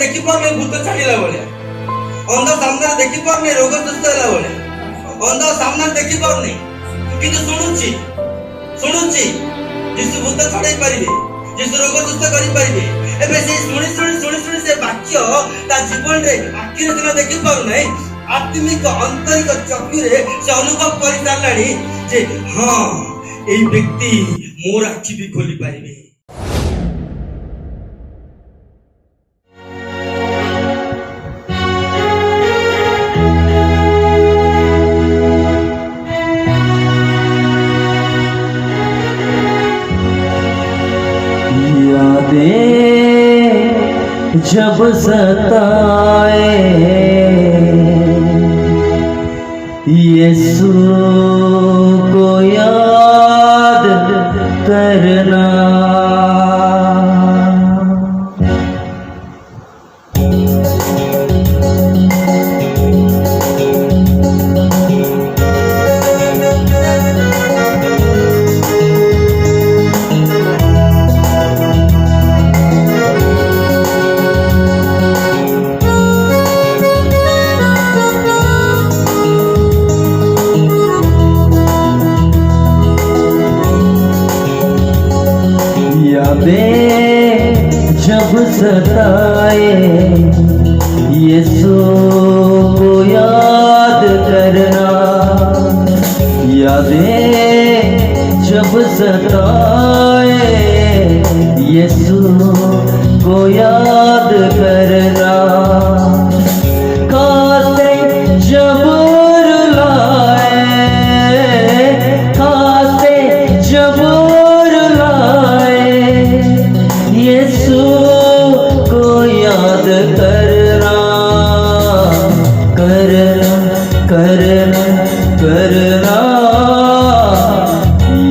देखी पारे भूत छाड़िला बेले अंध सामने देखी पारे रोग सुस्थ होला बेले अंध सामने देखी पारे किंतु शुणुची शुणुची जिसु भूत छाड़ाई पारिबे जिसु रोग सुस्थ करि पारिबे एबे से शुणी से वाक्य ता जीवन रे आखि रे सिना देखि पारु नै आत्मिक आंतरिक चक्षु रे से अनुभव करि सारलानी जे हां एई व्यक्ति मोर आखि भी खोली पारिबे। जब सताए यीशु को याद करना, जब सताए यीशु को याद करना, यादें जब सताए यीशु को याद करना, खाते जब रुलाए, खाते जब यीशु को याद करना, करना करना करना,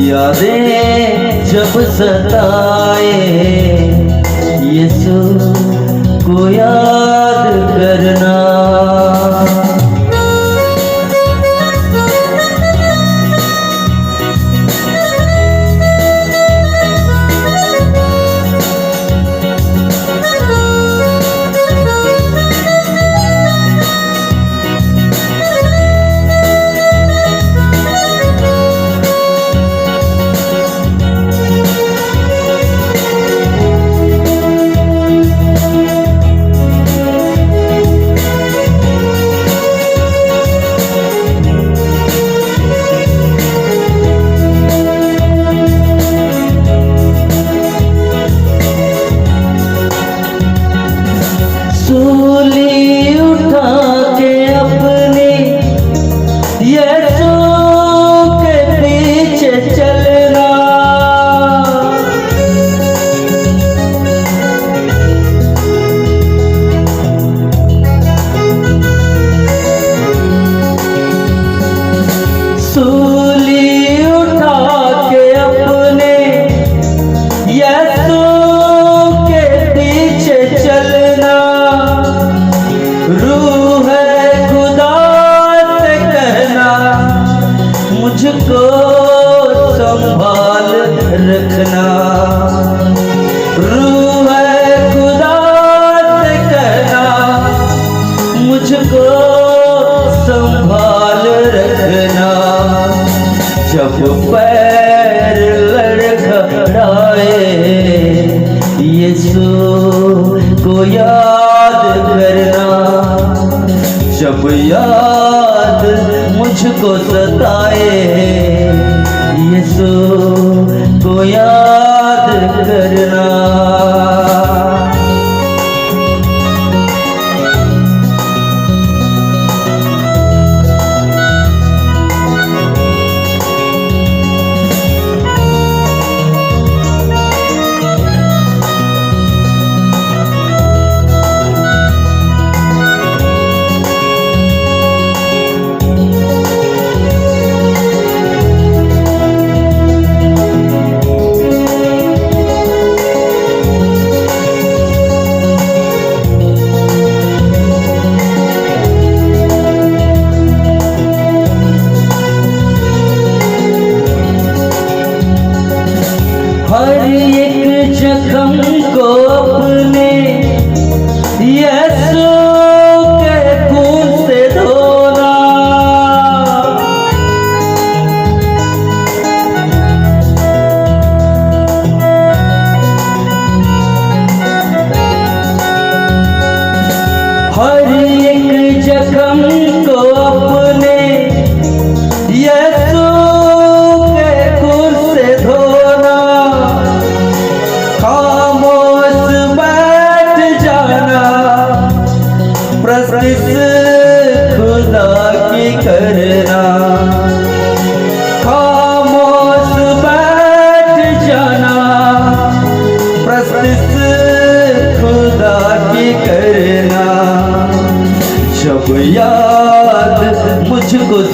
यादें जब सताए यीशु को याद करना। सूली उठा के अपनी यीशु के पीछे चलना, सूली उठा के अपने यीशु के पीछे चलना, रूह खुदा से कहना मुझको संभाल रखना, रूह खुदा से कहना मुझको संभाल रखना, जब पैर लड़खड़ाए यीशु को याद करना, जब याद मुझको सताए यीशु को याद करना। हर एक जख्म को अपने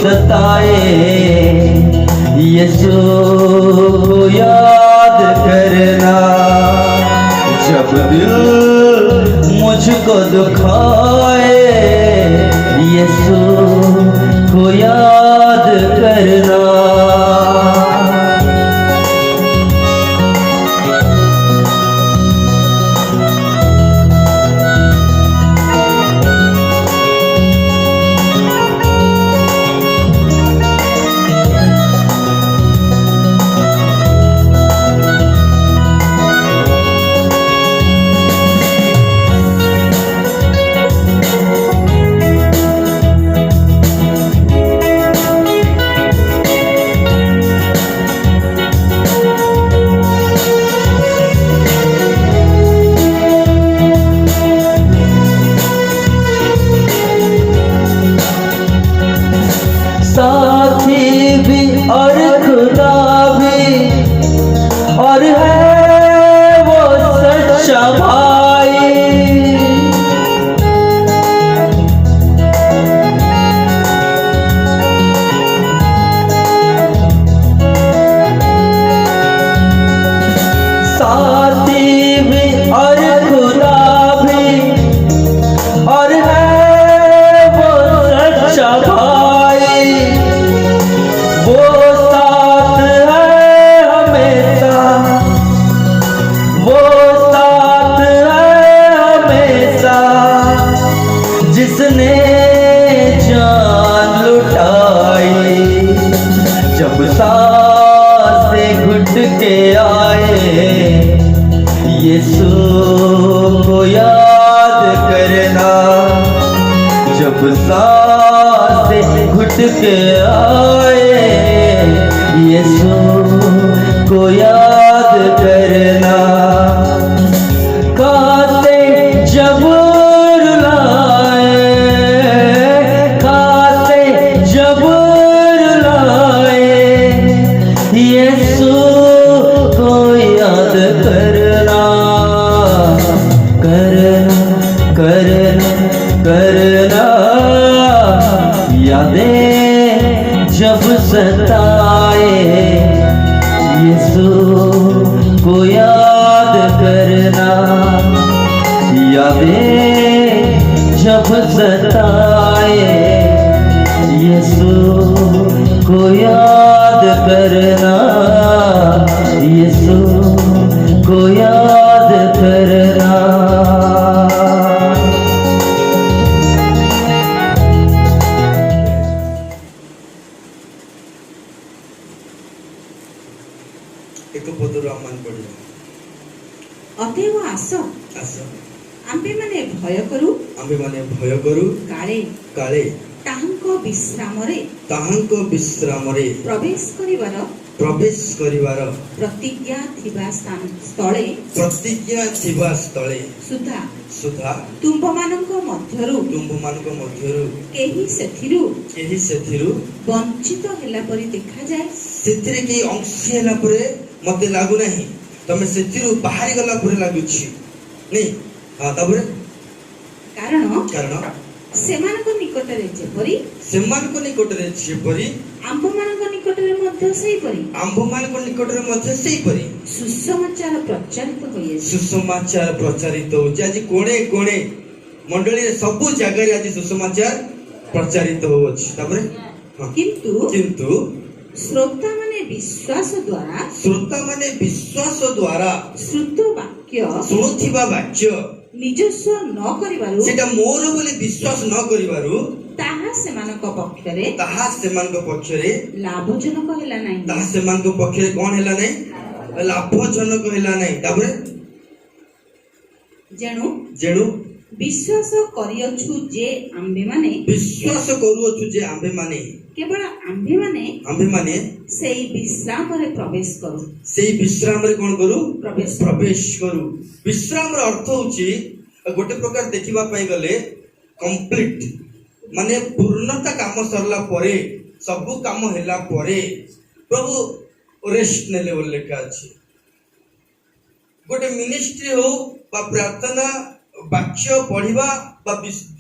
सताए, यीशु को याद करना। जब दिल मुझको दुखाए, यीशु को याद करना। साथी भी और खुदा भी, और है वो सच्चा भाई। साथी भी और खुदा भी, और है वो सच्चा भाई। वो साथ है हमेशा, वो साथ है हमेशा, जिसने जान लुटाई। जब सांसें घुट के आए, यीशु को याद करना। जब सांसें घुट के आए, यीशु को याद करना। खाते जब रुलाए, खाते जब रुलाए, यीशु को याद करना। करना करना करना, यादें जब सताए, यीशु को याद करना। यादें जब सताए, यीशु को याद करना। यीशु को याद करना। एक पदर आह्वान पड़िया। अतएव आस, आस आम्भे माने भय करू, आम्भे माने भय करू, काले काले ताहांको विश्रामरे ताहांको विश्रामरे प्रवेश करिवार प्रतिज्ञा थिबा स्थळे प्रतिज्ञा थिबा स्थळे सुधा सुधा तुम्भमानଙ୍କ ମଧ୍ୟରୁ केही सेथिरु वंचित ହେଲା परि देखा जाए। ସେଥିରେ କି ଅଂଶୀ ହେଲା ପରେ ମତେ ଲାଗୁ ନାହିଁ ତମେ ସେଥିରୁ ବାହାରି ଗଲା ପରେ ଲାଗୁଛି नहीं हां ताପରେ कारण ସେମାନଙ୍କ ନିକଟରେ ଯେପରି ସେମାନଙ୍କ ନିକଟରେ ଯେପରି ଆମ୍ଭମାନଙ୍କ ନିକଟରେ ମଧ୍ୟ ସେହିପରି ଆମ୍ଭମାନଙ୍କ ନିକଟରେ ମଧ୍ୟ ସେହିପରି ସୁସମାଚାର ପ୍ରଚାରିତ ହୋଇଅଛି। ସୁସମାଚାର ପ୍ରଚାରିତ ହେଉଛି। ଆଜି କୋଣେ କୋଣେ ମଣ୍ଡଳୀରେ ସବୁ ଜାଗାରେ ଆଜି ସୁସମାଚାର ପ୍ରଚାରିତ ହେଉଛି। ତାପରେ କିନ୍ତୁ श्रोता माने विश्वास द्वारा श्रुत वाक्य ଶୁଣୁଥିବା ବାକ୍ୟ ନିଜସ୍ୱ ନ କରିବାରୁ ସେଟା ମୋର ବୋଲି ବିଶ୍ୱାସ ନ କରିବାରୁ ତାହା ସେମାନଙ୍କ ପକ୍ଷରେ ଲାଭଜନକ ହେଲା ନାହିଁ। ତାହା ସେମାନଙ୍କ ପକ୍ଷରେ କଣ ହେଲା ନାହିଁ? ଲାଭଜନକ ହେଲା ନାହିଁ। ତାପରେ ଯେଣୁ विश्वास करियछु जे आम्भे माने केवल आम्भे माने सेई विश्राम रे प्रवेश करू। सेई विश्राम रे कोन करू? प्रवेश करू। विश्राम रो अर्थ होची गोटे प्रकार देखिबा पई गले कंप्लीट माने पूर्णता काम सरला परे सब काम हैला परे प्रभु रेस्ट नेले बोल लेखा अछि। गोटे मिनिस्ट्री हो बा प्रार्थना वाक्य पढ़िबा बा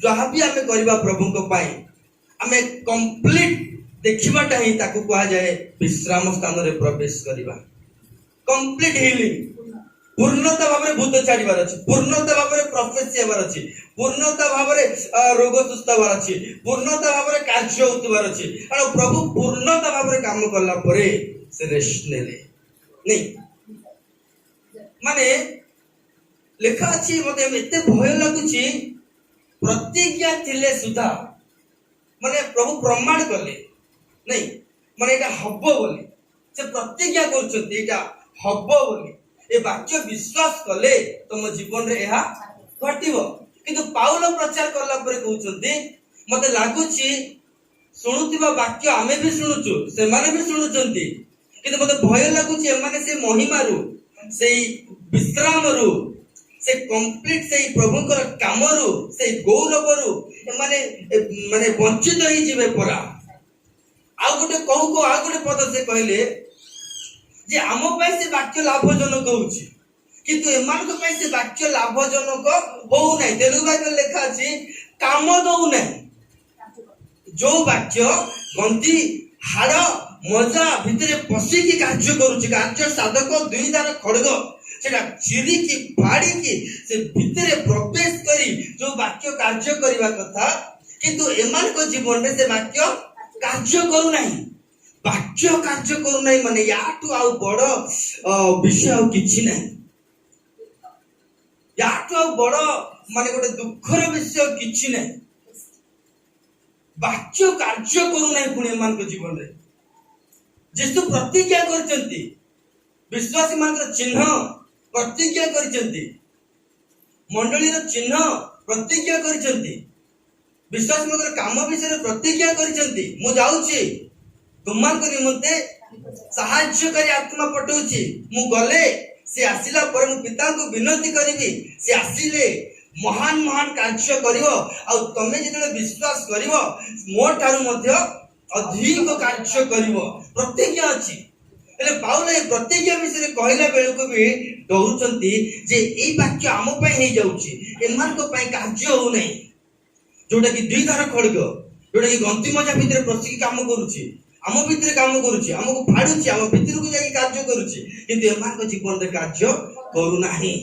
जहाँ भी आमे करिबा प्रभु को पाई आमे कंप्लीट देखिबाटा ही ताकू कहा जाए विश्राम स्थान रे प्रवेश करिबा। कंप्लीट हीलिंग, पूर्णता भाव में भूत छाड़िबार अछि, पूर्णता भाव में प्रोफेसी हेबार अछि, पूर्णता भाव में रोग सुस्थ हेबार अछि, पूर्णता भाव में कार्य होतबार अछि। कारण प्रभु पूर्णता भाव में काम करला परे से रेस्ट नेले नहीं माने लेखा अछि। मते एते भय लागुछि, प्रतिज्ञा थिले सुधा माने प्रभु प्रमाण कले नहीं माने एटा हब्बो बोली से प्रतिज्ञा करछथि, एटा हब्बो बोली ए वाक्य विश्वास कले तुम जीवन रे एहा घटिबो। किंतु पाउल प्रचार करला परे कहउछथि मते लागुछि सुनुतिबा वाक्य आमे भी सुनुछु, से माने भी सुनुचंती, किंतु मते भय लागुछि एमाने से महिमारू, सेई विश्रामरू, से कंप्लीट सेई प्रभुकर कामरू, सेई गौरवरू एमाने माने वंचित होई जिवे परा। आ गोटे कहू आ गोटे पद से कहले जे आम पाई से वाक्य लाभजनक होउछि, किंतु एमान को पाई से वाक्य लाभजनक होउ नै। तेलुगु बाइबल लिखा अछि काम दउ नै। जो वाक्य गंती हाड़ मजा भितरे पसी की कार्य करूछि, कार्य साधक दुई दार खड़ग सेटा चिरी की फाड़ी की से भितरे प्रवेश करी जो वाक्य कार्य करिवा कथा, किंतु एमान को जीवन में से वाक्य कार्य करू नाही। वाक्य कार्य करू नाही माने याटू आउ बड़ विषय आउ किछि नाही, याटू आउ बड़ माने गोटे दुखर विषय किछि नाही। वाक्य कार्य करू नाही पुणे मान को जीवन रे जेसु प्रतिज्ञा करचंती, विश्वासी मान को चिन्ह प्रतिज्ञा करचंती, मंडली रो चिन्ह प्रतिज्ञा करचंती, विश्वासी मान को काम विषय प्रतिज्ञा करचंती। मु जाउची तुमान को निमंते सहाय्यकारी आत्मा पठौची, मु गले से आसिला पर मु पिता को विनती करिवि, से आसिले महान महान कार्य करिवो। आ तमे जेतले विश्वास करिवो मो ठारू मध्य अधिक कार्य करिवो, प्रतिज्ञा अछि। हेले पाउल ए प्रतिज्ञा विषय कहला बेल को भी डरुचंती जे एई वाक्य आम पय हे जाउची, एमान को पय कार्य हो नै, जोटा कि दुई धार खड़ग, जोटा कि गंती मजा भितरे प्रसिक काम करूची, आम भितरे काम करूची, हमको फाडुची, आम भितर को जाई कार्य करूची, किंतु एमान को जीवन रे कार्य करू नाही।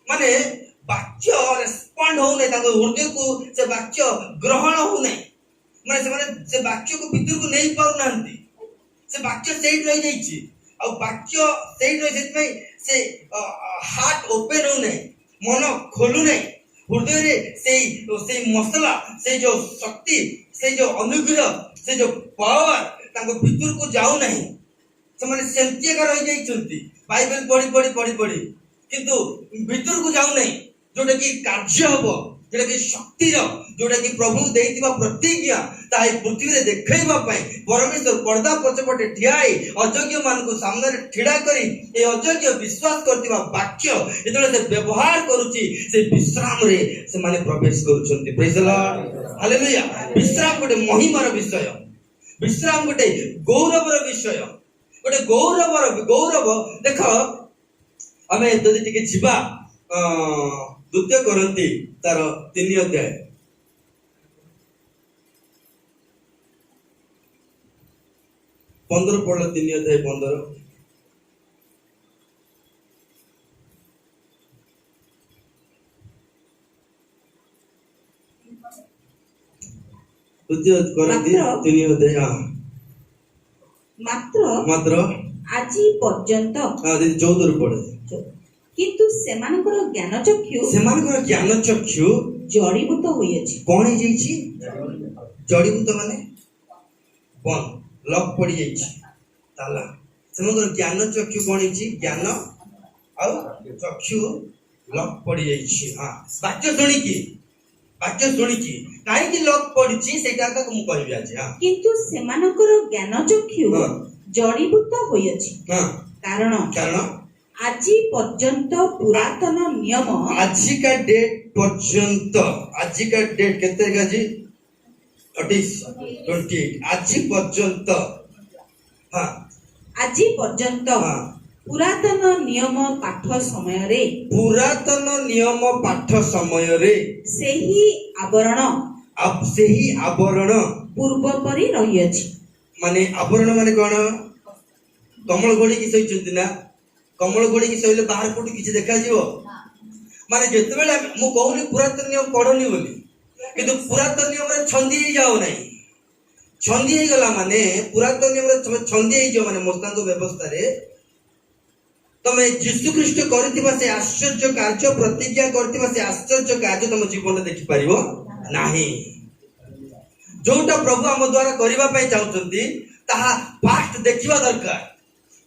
माने वाक्य रेस्पोंड हो नै, ताको हृदय को से वाक्य ग्रहण हो नै, माने से वाक्य को भितर को नहीं पाउ नांती, से वाक्य सेट रह जाईची। आ वाक्य सेट रह जेतमै से हार्ट ओपन हो नै, मन खोलु नै, हृदय रे से मसला, से जो शक्ति, से जो अनुग्रह, से जो पावर ताको भितर को जाऊ नहीं। से माने सेंती का रह जाईचंती, बाइबल पढ़ी पढ़ी पढ़ी पढ़ी, किंतु भितर को जाऊ नहीं, जोटा कि कार्य हबो, जोटा कि शक्ति रो, जोटा कि प्रभु देइतिबा प्रतिज्ञा ताई पृथ्वी रे देखैबा पई परमेश्वर पर्दा पछपटे ठियाई अयोग्य मान को सामने रे ठिडा करी ए अयोग्य विश्वास करतिबा वाक्य एतले से व्यवहार करूची, से विश्राम रे से माने प्रवेश करूचंती। Praise the Lord, hallelujah. विश्राम गोटे महिमार विषय, विश्राम गोटे गौरवर विषय, गोटे गौरव। देखो आमे जदि टिके जिबा द्वितीय करंती तार 3 अध्याय, पंद्रह पढ़ 3 अध्याय 15। द्वितीय करंती 3 अध्याय मात्र आजी पर्यंत 14 पढ़े। किंतु सेमानकर ज्ञान चक्षु जड़ीभूत होइछि। कोन हे जाईछि? जड़ीभूत माने बंद लॉक पड़ी जाईछि ताला। सेमानकर ज्ञान चक्षु कोन हेछि? ज्ञान आ चक्षु लॉक पड़ी जाईछि। हां, वाक्य सुनी की काहे कि लॉक पड़िछि सेटा का मु कहबि आज। हां, किंतु सेमानकर ज्ञान चक्षु जड़ीभूत होइछि। हां, कारण आजी पर्यंत पुरातन नियम, आजी का डेट पर्यंत, आजी का डेट केते गाजी 28 आजी पर्यंत। हां, आजी पर्यंत पुरातन नियम पाठ समय रे, पुरातन नियम पाठ समय रे सेही आवरण ପୂର୍ବ ପରି ରହିଅଛି। माने आवरण माने कौन कमल घोड़ी की शोचंती ना कमल घोड़ी की शोले बाहर कोठी किछि देखा जीवो माने जेते बेले मु कहूनी पुरातन नियम पढ़नी बोली किंतु पुरातन नियम रे छंदी ही जाओ नहीं छंदी ही गला माने पुरातन नियम रे छंदी ही जो माने मस्तांग व्यवस्था रे तमे यीशु ख्रीष्ट करथिबा से आश्चर्य कार्य प्रतिज्ञा करथिबा से आश्चर्य कार्य तम जीवन रे देखि परिबो नाही जोटा प्रभु आम द्वारा करबा पई चाहउचंती ताहा फास्ट देखिबा दरकार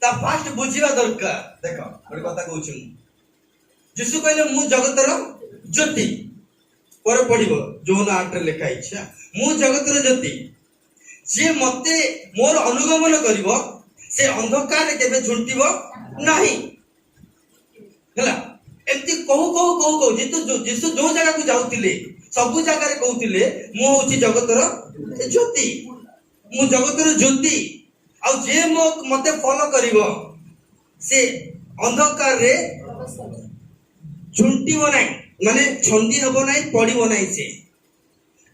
ता फास्ट बुझिबा दरकार देखो गोटे कथा कहूछु यीशु कहले मु जगतर ज्योति पर पड़िबो जोन 8 रे लिखा इच्छा मु जगतर ज्योति जे मते मोर अनुगमन करिवो से अंधकार रे केबे झुंटिबो नाही हला एमती कहू जीसु जो जगह को जाउतिले सब जगह रे कहउतिले मु होची जगतर ज्योति मु जगतर ज्योति आ जे मते फॉलो करिवो से अंधकार रे झुंटिबो नाही माने छंदी हबो नाही पड़िबो नाही से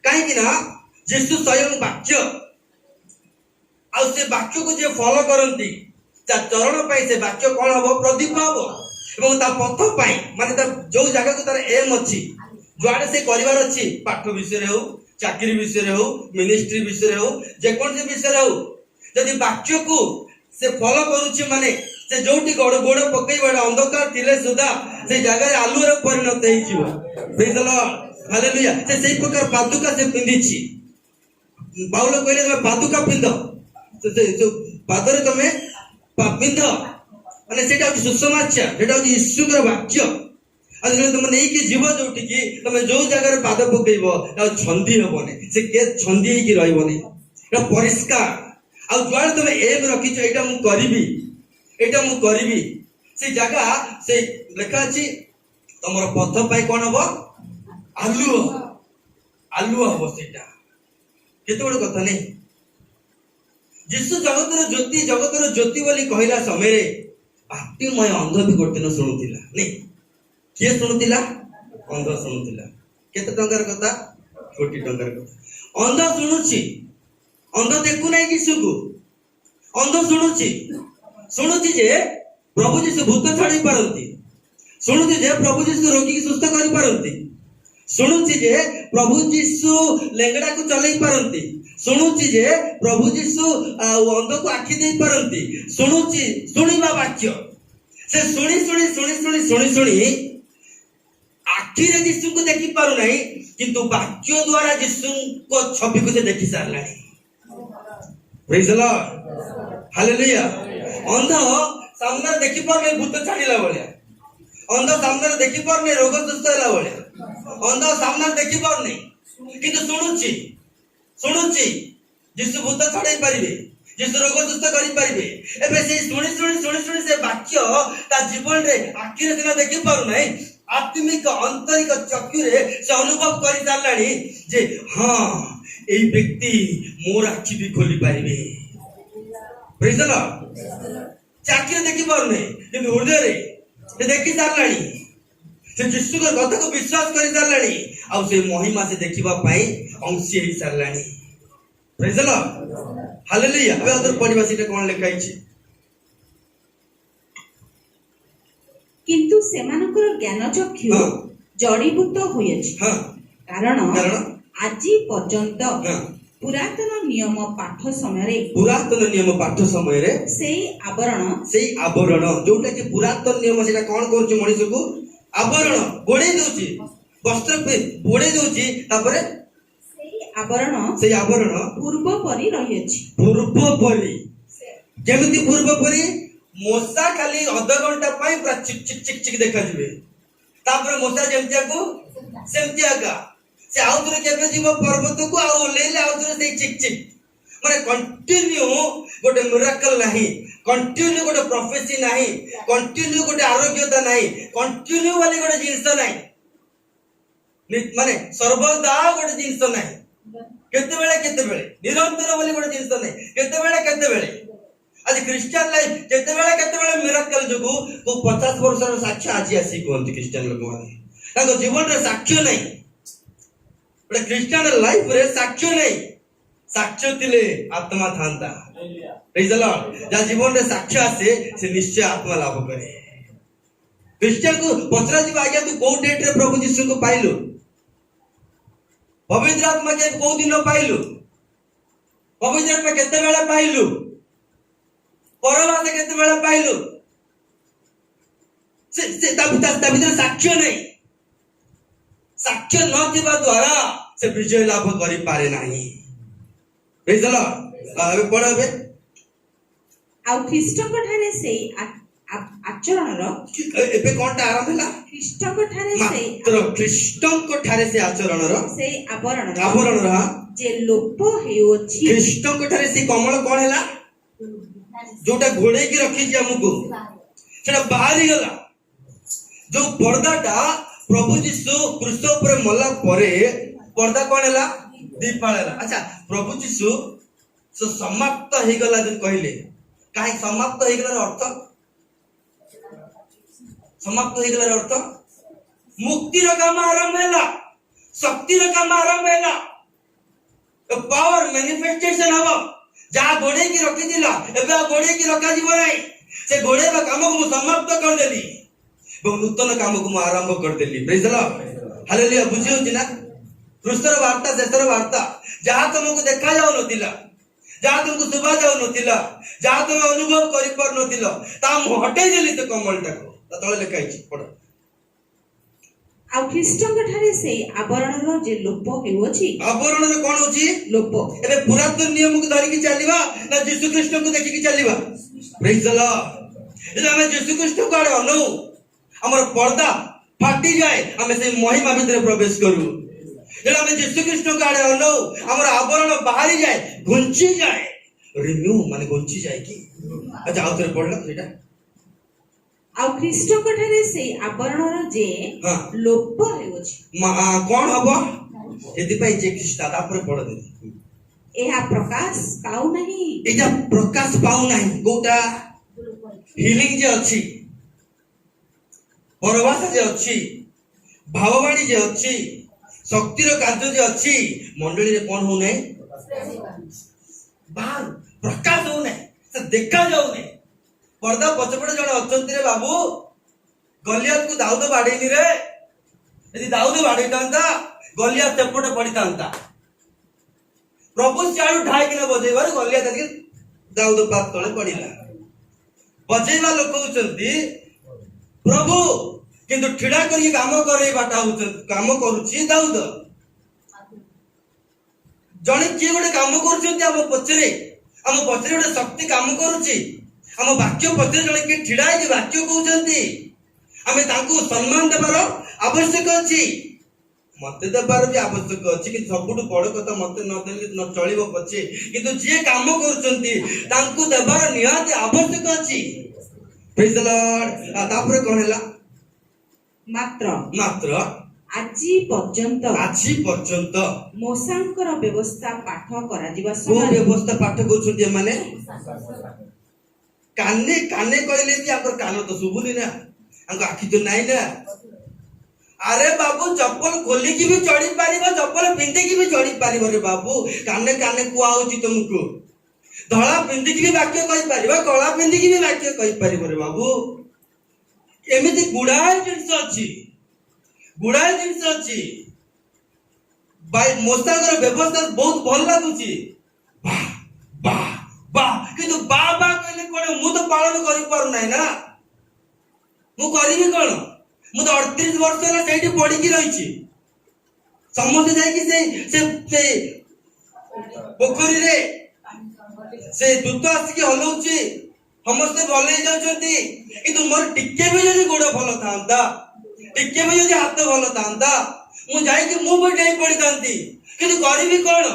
काहे कि ना यीशु स्वयं वाक्य आ से वाक्य को जे फॉलो करंती ता चरण पाई से वाक्य कोन हबो प्रदीप हबो एवं ता पथ पाई माने ता जो जगह को तार एम अछि जुआडे से करिवार अछि पाठ विषय रे हो चाकरी विषय रे हो मिनिस्ट्री विषय रे हो जे कोन से विषय रे हो यदि वाक्य को से फॉलो करूछि माने से जोटी गोड़ गोड़ पकई बडा अंधकार थिले सुदा से जगह रे आलू रे परिणत हेइ छिबो प्रेज द लॉर्ड हालेलुया से सेई प्रकार पादुका से पिंदी छी बाउल कहले तमे पादुका पिंदो से जो पादरे तमे पिंद माने सेटा होची सुसमाचार सेटा होची ईश्वर वाक्य आज तुम नहीं कि जीव जोटी कि तुम जो जगह रे पाद पकेइबो ता छंदी होबने से के छंदी ही कि रहइबने एटा परिष्कार आ जुआड तुम एम रखिछ एटा मु करिबी से जगह से लेखा अछि तमर पथ पाई कोन हबो आलू हबो सेटा केते बड़ कथा नै यीशु जगतर ज्योति बोली कहला समय रे भक्तिमय अंध भी गोटे दिन शुणुला नहीं किए शुणुला अंध शुणुला केते टंकार कथा कोटी टंकार कथा अंध शुणुची अंध देखु नहीं यीशु को अंध शुणुची जे प्रभु यीशु भूत छाड़ी पारंती शुणुची जे प्रभु यीशु रोगी की सुस्थ करि पारंती शुणुची जे प्रभु यीशु लेंगड़ा को चलाई पारंती शुणुची जे प्रभु यीशु अंध को आखि दे पारंती शुणुची शुणिबा वाक्य से शुणी आखि रे यीशु को देखि पारु नाही किंतु वाक्य द्वारा यीशु को छवि को से देखि सारलानी प्रेज द लॉर्ड हालेलुया अंध सामने देखि पार नहीं भूत छाड़ीला बोले अंध सामने देखि पार नहीं रोग सुस्थ होला बोले अंध सामने देखि पार नहीं किंतु शुणुची यीशु भूत छाड़ाई पारिबे यीशु रोग सुस्थ करि पारिबे एबे से शुणी से वाक्य ता जीवन रे आखि रे दिना देखि पारु नै आत्मिक आंतरिक चक्षु रे से अनुभव करि सारलानी जे हां एई व्यक्ति मोर आखि भी खोली पारिबे प्रेज द लॉर्ड चाकरी देखि पारु नै किंतु हृदय रे से देखि सारलानी से यीशु को कथा को विश्वास करि सारलानी आ से महिमा से देखिबा पाई अंशी ही सारलानी प्रेज द लॉर्ड हालेलुया अब अदर पढ़िबा सिटा कोन लिखाई छी किंतु सेमानकर ज्ञान चक्षु जड़ीभूत होयछि कारण आजि पर्यंत पुरातन नियम पाठ समय रे सेई आवरण जोटा कि पुरातन नियम सेटा कोन करछि मनुष्य को आवरण गोडे दोछि वस्त्र पे गोडे दोछि तापरे सेई आवरण पूर्व परि रहिछि पूर्व परि जेमिति पूर्व परि मोसा खाली आधा घंटा पाई पूरा चिक चिक चिक चिक देखा जिवे तापर मोसा जेमतिया को सेमतिया का से आउतरे केबे जीव पर्वत को आ लेले आउतरे से चिक चिक माने कंटिन्यू गोटे मिरेकल नाही कंटिन्यू गोटे प्रोफेसी नाही कंटिन्यू गोटे आरोग्यता नाही कंटिन्यू वाली गोटे जिंस नाही माने सर्वदा गोटे जिंस नाही केते बेले निरंतर वाली गोटे जिंस नाही केते बेले आज क्रिश्चियन लाइफ केते बेले मिरेकल जोगु को 50 वर्ष रो साक्ष्य आज आसी कोंती क्रिश्चियन लोक माने ताको जीवन रे साक्ष्य नाही बड़े क्रिश्चियन लाइफ रे साक्ष्य नहीं साक्ष्य थिले आत्मा थांता प्रेज द लॉर्ड जा जीवन रे साक्ष्य आसे से निश्चय आत्मा लाभ करे क्रिश्चियन को पचरा जी आज्ञा तू को डेट रे प्रभु यीशु को पाइलु पवित्र आत्मा के को दिन पाइलु पवित्र आत्मा केते बेला पाइलु परमात्मा केते बेला पाइलु से तब साक्ष्य नहीं साक्ष्य न थिबा द्वारा से विजय लाभ करि पारे नाही प्रेज द लॉर्ड अबे पढबे आ ख्रीष्ट को ठारे से आचरण रो एबे कोनटा आरंभ होला ख्रीष्ट को ठारे से मात्र ख्रीष्ट को ठारे से आचरण रो से आवरण रो जे लोप हेउ अछि ख्रीष्ट को ठारे से कमल कोन हैला जोटा घोड़े की रखी छी हमकु सेटा बाहरी गला जो पर्दाटा प्रभु यीशु क्रूस ऊपर मल्ला परे पर्दा कोन हैला दीपाल हैला अच्छा प्रभु यीशु सो समाप्त हे गला जो कहले काहे समाप्त हे गला अर्थ समाप्त हे गला अर्थ मुक्ति रो काम आरंभ हैला शक्ति रो काम आरंभ हैला पावर मैनिफेस्टेशन हबो जा घोड़े की रखी दिला एबे घोड़े की रखा जीव नाही से घोड़े का काम को समाप्त कर देली नूतन काम को आरंभ कर देली प्रेज द लॉर्ड हालेलुया बुझियो जिना क्रूसर वार्ता शेषर वार्ता जहाँ तुमको देखा जाऊ नथिला जहाँ तुमको सुबह जाऊ नथिला जहाँ तुम अनुभव करि पार नथिला ता हटे देली तो कमलटा को तळे लेखाई छी पढ आ ख्रीष्ट को ठारे से आवरण रो जे लोप हेउ अछि आवरण रो कोन होची लोप एबे पुरातन नियम को धरि की चलीबा ना यीशु कृष्ण को देखि की चलीबा प्रेज द लॉर्ड इला हम यीशु कृष्ण को आड़े अनु हमर पर्दा फाटी जाए हमें से महिमा भीतर प्रवेश करू जब हमें यीशु कृष्ण को आड़े अनु हमर आवरण बाहरी जाए घुंची जाए रिन्यू माने घुंची जाए की अच्छा आउथरे पढला सेटा आ ख्रीष्ट को ठारे से आवरण रो जे लोप हेउ अछि कोन हबो एति पई जे ख्रीष्ट तापर पढ दे एहा प्रकाश पाउ नहीं एजा प्रकाश पाउ नाही कोटा हिलिंग जे अछि परवास जे अछि भाववाणी जे अछि शक्ति रो कार्य जे अछि मंडली रे कोन हो नै बाहर प्रकाश हो नै से देखा जाउ नै पर्दा पछपटे जण अछंती रे बाबू गलियात को दाऊद बाडीनी रे यदि दाऊद बाडीतांता गलियात सेपटे पडितांता प्रभु चालू ढाई किना बजेबार गलियात के दाऊद पात तळे पडिला बजेबा लोक होचंती प्रभु किंतु ठिडा करी काम करे बाटा होचंती काम करूची दाऊद जणे की गोटे काम करूचंती हम पछरे गोटे शक्ति काम करूची हम वाक्य पत्र जणे के ठिडाई के वाक्य कहउचंती हमें तांको सम्मान देबार आवश्यक अछि मते देबार भी आवश्यक अछि कि सबुटु बड़ कथा मते न देले न चलिबो पछे किंतु जे काम करूचंती तांको देबार निहाती आवश्यक अछि प्रेज द लॉर्ड तापर कोन हैला मात्र आजी पर्यंत मोसांकर व्यवस्था पाठ करा दिबा समय व्यवस्था पाठ करूचंती माने काने काने कहले कि आकर कान तो सुबुनी ना अंक आखि तो नाही ना अरे बाबू चप्पल खोली की भी चढ़ी पारिबो चप्पल पिंदी की भी चढ़ी पारिबो रे बाबू काने काने कुआ होची तुमको धळा पिंदी की भी वाक्य कहि पारिबो कळा पिंदी की भी वाक्य कहि पारिबो रे बाबू एमिति गुडाय जिंस अछि भाई मोस्तागर व्यवस्था बहुत भल लागुची वाह वाह वाह किंतु बाबा कहले कोन मु तो पालन करि पारु नै ना मु करिबी कोन मु तो 38 वर्ष होला सेठी पड़ी की रहिची समस्त जाय कि से पोखरी रे से दूत आसी की हलौची समस्त भले जाउछंती किंतु मोर टिके भी जदी गोड़ भलो थांता टिके भी जदी हाथ भलो थांता मु जाय कि मु भी डेई पड़ी थांती किंतु करिबी कोन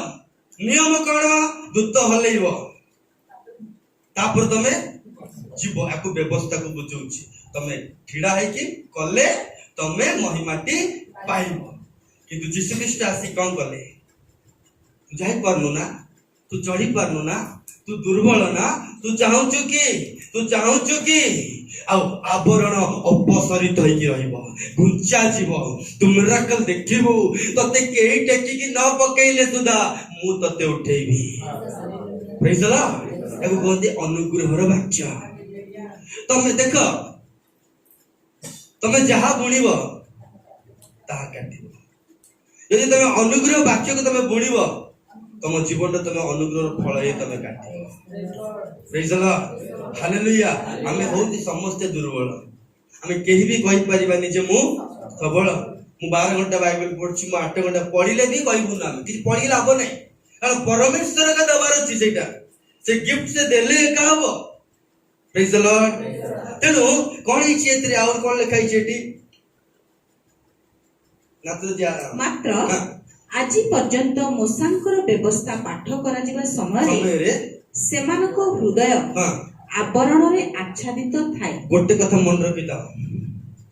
नियम कोन दूत हलेइबो तापर तमे जीव आकु व्यवस्था को बुझौछि तमे ठिडा है कि कले तमे महिमाटी पाइबो किंतु यीशु ख्रीष्ट आसी कोन कले जाय परनु ना तू चढ़ी पारनु ना, तू दुर्बल ना, तू चाहूचु कि आवरण अपसरित होइकी रहइबो, घुंचा जीवो, तू मिराकल देखिबो, तते केही टेकी की न पकेइले सुदा मु तते उठेइबी। Praise the Lord. एगो कहते अनुग्रहर वाक्य। तमे देखो, तमे जहा बुणिबो ताहा काटिबो। यदि तमे अनुग्रह वाक्य को तमे बुणिबो, तम जीवन रे तमे अनुग्रह फल हे तमे काटिबो। Praise the Lord. हालेलुया। आमे बहुत समस्त दुर्बल, आमे केही भी कहि परिबानी जे मु सबल, मु 12 घंटा बाइबल पढछि, मु 8 घंटा पढिले भी कहबु ना, कि पढि लाभ नै, कारण परमेश्वर का दबार अछि सेटा, से गिफ्ट से देले का हबो। Praise the Lord. तेनु कोन इछि एतरे और कोन लिखाइ छै एटी मात्र आजि पर्यंत मोसांकर व्यवस्था पाठ करा जिबा समय रे सेमानको हृदय आवरण रे आच्छादित थाए। गोटे कथा मन रखिता,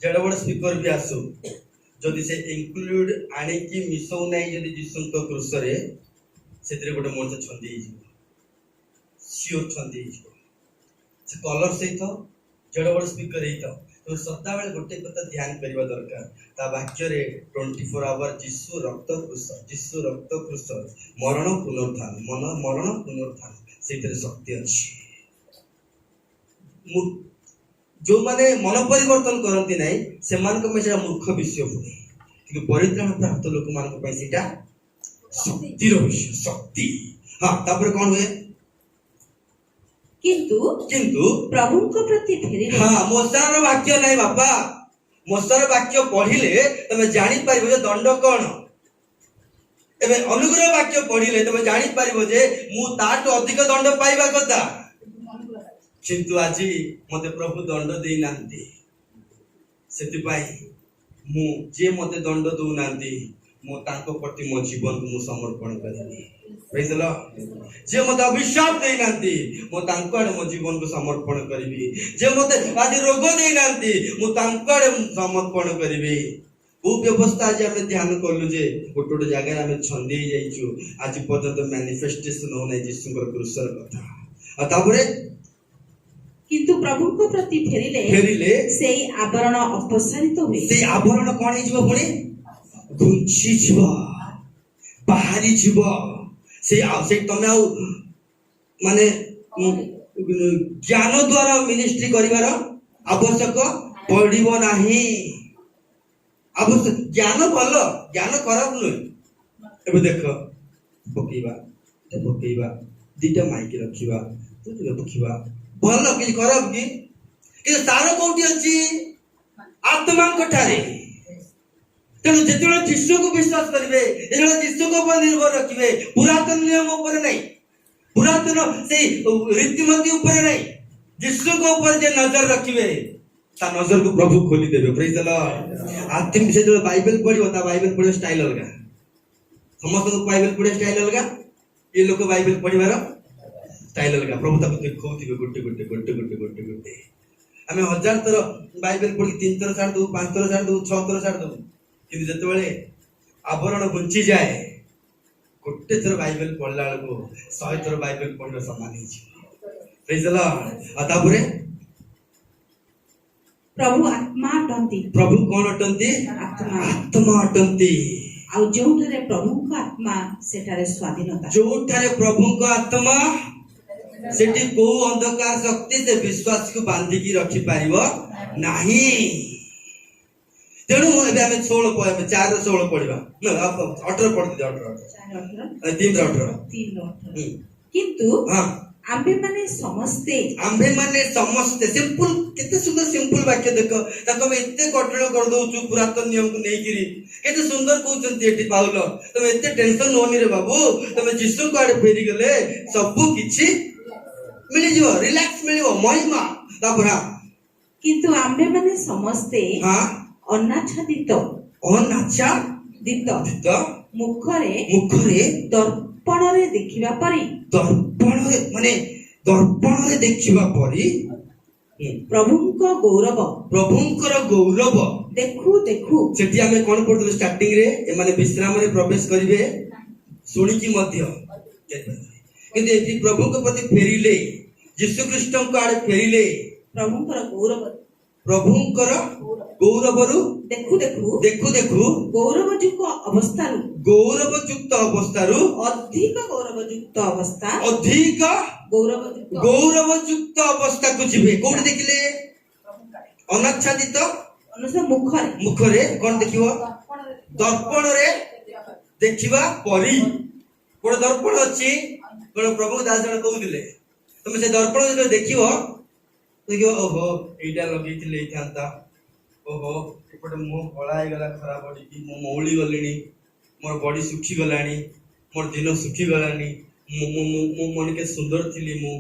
जेडा बड़ स्पीकर भी आसु, जदि से इंक्लूड आने की मिसौ नै, जदि जिसुंक क्रूस रे सेतरे गोटे मन छंदी हि जिवो, सियोर छंदी हि जिवो, से कलर सहित जेडा बड़ स्पीकर हेइता। तो सदा बेले गोटे कथा ध्यान करबा दरकार, ता वाक्य रे 24 आवर जिसु रक्त क्रूस मरण पुनरुत्थान, मरण पुनरुत्थान सेतरे शक्ति अछि। जो माने मन परिवर्तन करती नहीं से मान को मेरा मूर्ख विषय हुए, कि परित्राण प्राप्त लोक मान को पैसेटा शक्ति विषय शक्ति। हाँ, तापर कौन हुए किंतु प्रभु को प्रति फेरिले। हाँ, मोसार वाक्य नहीं बापा, मोसार वाक्य पढ़िले तमे जानि पारिबो जे दंड कोन। एबे अनुग्रह वाक्य पढ़िले तमे जानि पारिबो जे मु ताटो अधिक दंड पाइबा कथा, किंतु आजी मते प्रभु दंड देई नांती, सेति पाई मु जे मते दंड दउ नांती मु तांको प्रति मो जीवन को मु समर्पण करबी। Praise the Lord. जे मते अभिशाप देई नांती मु तांको आडे मो जीवन को समर्पण करबी, जे मते आज रोग देई नांती मु तांको आडे समर्पण करबी। वो व्यवस्था आज हम ध्यान करलु जे गोटे जगह आम छंदी जाइछु, आज पर्यंत मैनिफेस्टेशन हो नै जिसुकर क्रूसर कथा। आ तापरे किंतु प्रभु को प्रति फेरिले सेई आवरण अपसारित हुए। सेई आवरण कोन हिजबो पुणी घुंची छिबो, बाहरी छिबो, से तमे आउ माने ज्ञान द्वारा मिनिस्ट्री करिवार आवश्यक पड़िबो नाही। आवश्यक ज्ञान भल, ज्ञान खराब नुहे। एबे देखो पकेइबा दिटा माइक रखिबा, तुले पकिबा भल कि खराब कि सार कोठी अछि आत्मा कोठारे। तेणु जेतबे जीशु को विश्वास करिवे, जेतबे जीशु को ऊपर निर्भर रखिवे, पुरातन नियम ऊपर नहीं, पुरातन से रीतिमती ऊपर नहीं, जीशु को ऊपर जे नजर रखिवे ता नजर को प्रभु खोली देबे। Praise the Lord. आत्म से जो बाइबल पढ़ियो ता बाइबल पढ़ियो स्टाइल अलगा, समस्त को बाइबल पढ़ियो स्टाइल अलगा, ये लोग बाइबल पढ़िबार स्टाइल अलगा। प्रभु ताको देखौथिबे गोटे गोटे गोटे गोटे गोटे गोटे। आमे 1000 थर बाइबल पढ़ी 3 थर छाड़ दउ, 5 थर छाड़ दउ, 6 थर छाड़ दउ, किंतु जतबेले आवरण घुंची जाए गोटे थर बाइबल पढ़ला बेलको 100 थर बाइबल पढ़ियो समान हि छी। Praise the Lord. आ तापरे प्रभु आत्मा अटंती। प्रभु कौन अटंती? आत्मा अटंती। आउ जोठारे प्रभु को आत्मा सेठारे स्वाधीनता। जोठारे प्रभु को आत्मा सेठी को अंधकार शक्ति से विश्वास को बांधी की रखी पारिबो नाही। तेणु एबे हम 16 पढ़े 4 रो 16 पढ़िबा न 18 पढ़ दे 18 3 रो 18 किंतु आम्भे माने समस्ते सिंपल केते सुंदर सिंपल वाक्य देखो ताको में एते कठोर कर दउछु पुरातन नियम को नै गिरी केते सुंदर कहउछन्ती एठी पाउलो तमे एते टेंशन होनी रे बाबू तमे जिसु को आडे फेरी गले सब किछि मिली जिवो रिलैक्स मिलिवो महिमा तापरा किंतु आम्भे माने समस्ते अनाच्छादित मुखरे दर्पणरे देखिबा परी दर्पणरे देखिबा परी प्रभुंकर गौरव देखु सेठी आमे कोन पढतले स्टार्टिंग रे ए माने विश्राम रे प्रवेश करिवे सुनी की मध्य କିନ୍ତୁ ଏଠି ପ୍ରଭୁଙ୍କ ପ୍ରତି ଫେରିଲେ, ଯୀଶୁ ଖ୍ରୀଷ୍ଟଙ୍କ ଆଡେ ଫେରିଲେ, ପ୍ରଭୁଙ୍କର ଗୌରବ ପ୍ରଭୁଙ୍କର ଗୌରବରୁ ଦେଖୁ ଦେଖୁ ଦେଖୁ ଦେଖୁ ଗୌରବଯୁକ୍ତ ଅବସ୍ଥାରୁ ଗୌରବଯୁକ୍ତ ଅବସ୍ଥାରୁ ଅଧିକ ଗୌରବଯୁକ୍ତ ଅବସ୍ଥା ଅଧିକ ଗୌରବଯୁକ୍ତ ଗୌରବଯୁକ୍ତ ଅବସ୍ଥାକୁ ଯିବେ। କୋଉଠି ଦେଖିଲେ? ଅନାଚ୍ଛାଦିତ ଅନୁସାର ମୁଖରେ ମୁଖରେ କଣ ଦେଖିବ? ଦର୍ପଣରେ ଦେଖିବା ପରି। ଗୋଟେ ଦର୍ପଣ ଅଛି, ଗୋଟେ ପ୍ରଭୁ ଦାସ ଜଣେ କହୁଥିଲେ, ତମେ ସେ ଦର୍ପଣ ଯେତେବେଳେ ଦେଖିବ, ଓହୋ ଏଇଟା ଲଗେଇଥିଲେ ହେଇଥାନ୍ତା, ଓହୋ ଏପଟେ ମୁହଁ କଳା ହେଇଗଲା ଖରାପ ପଡିକି, ମୁଁ ମଉଳି ଗଲିଣି, ମୋର ବଡି ଶୁଖିଗଲାଣି, ମୋର ଦିନ ଶୁଖିଗଲାଣି, ମୁଁ ମନେ କେତେ ସୁନ୍ଦର ଥିଲି ମୁଁ,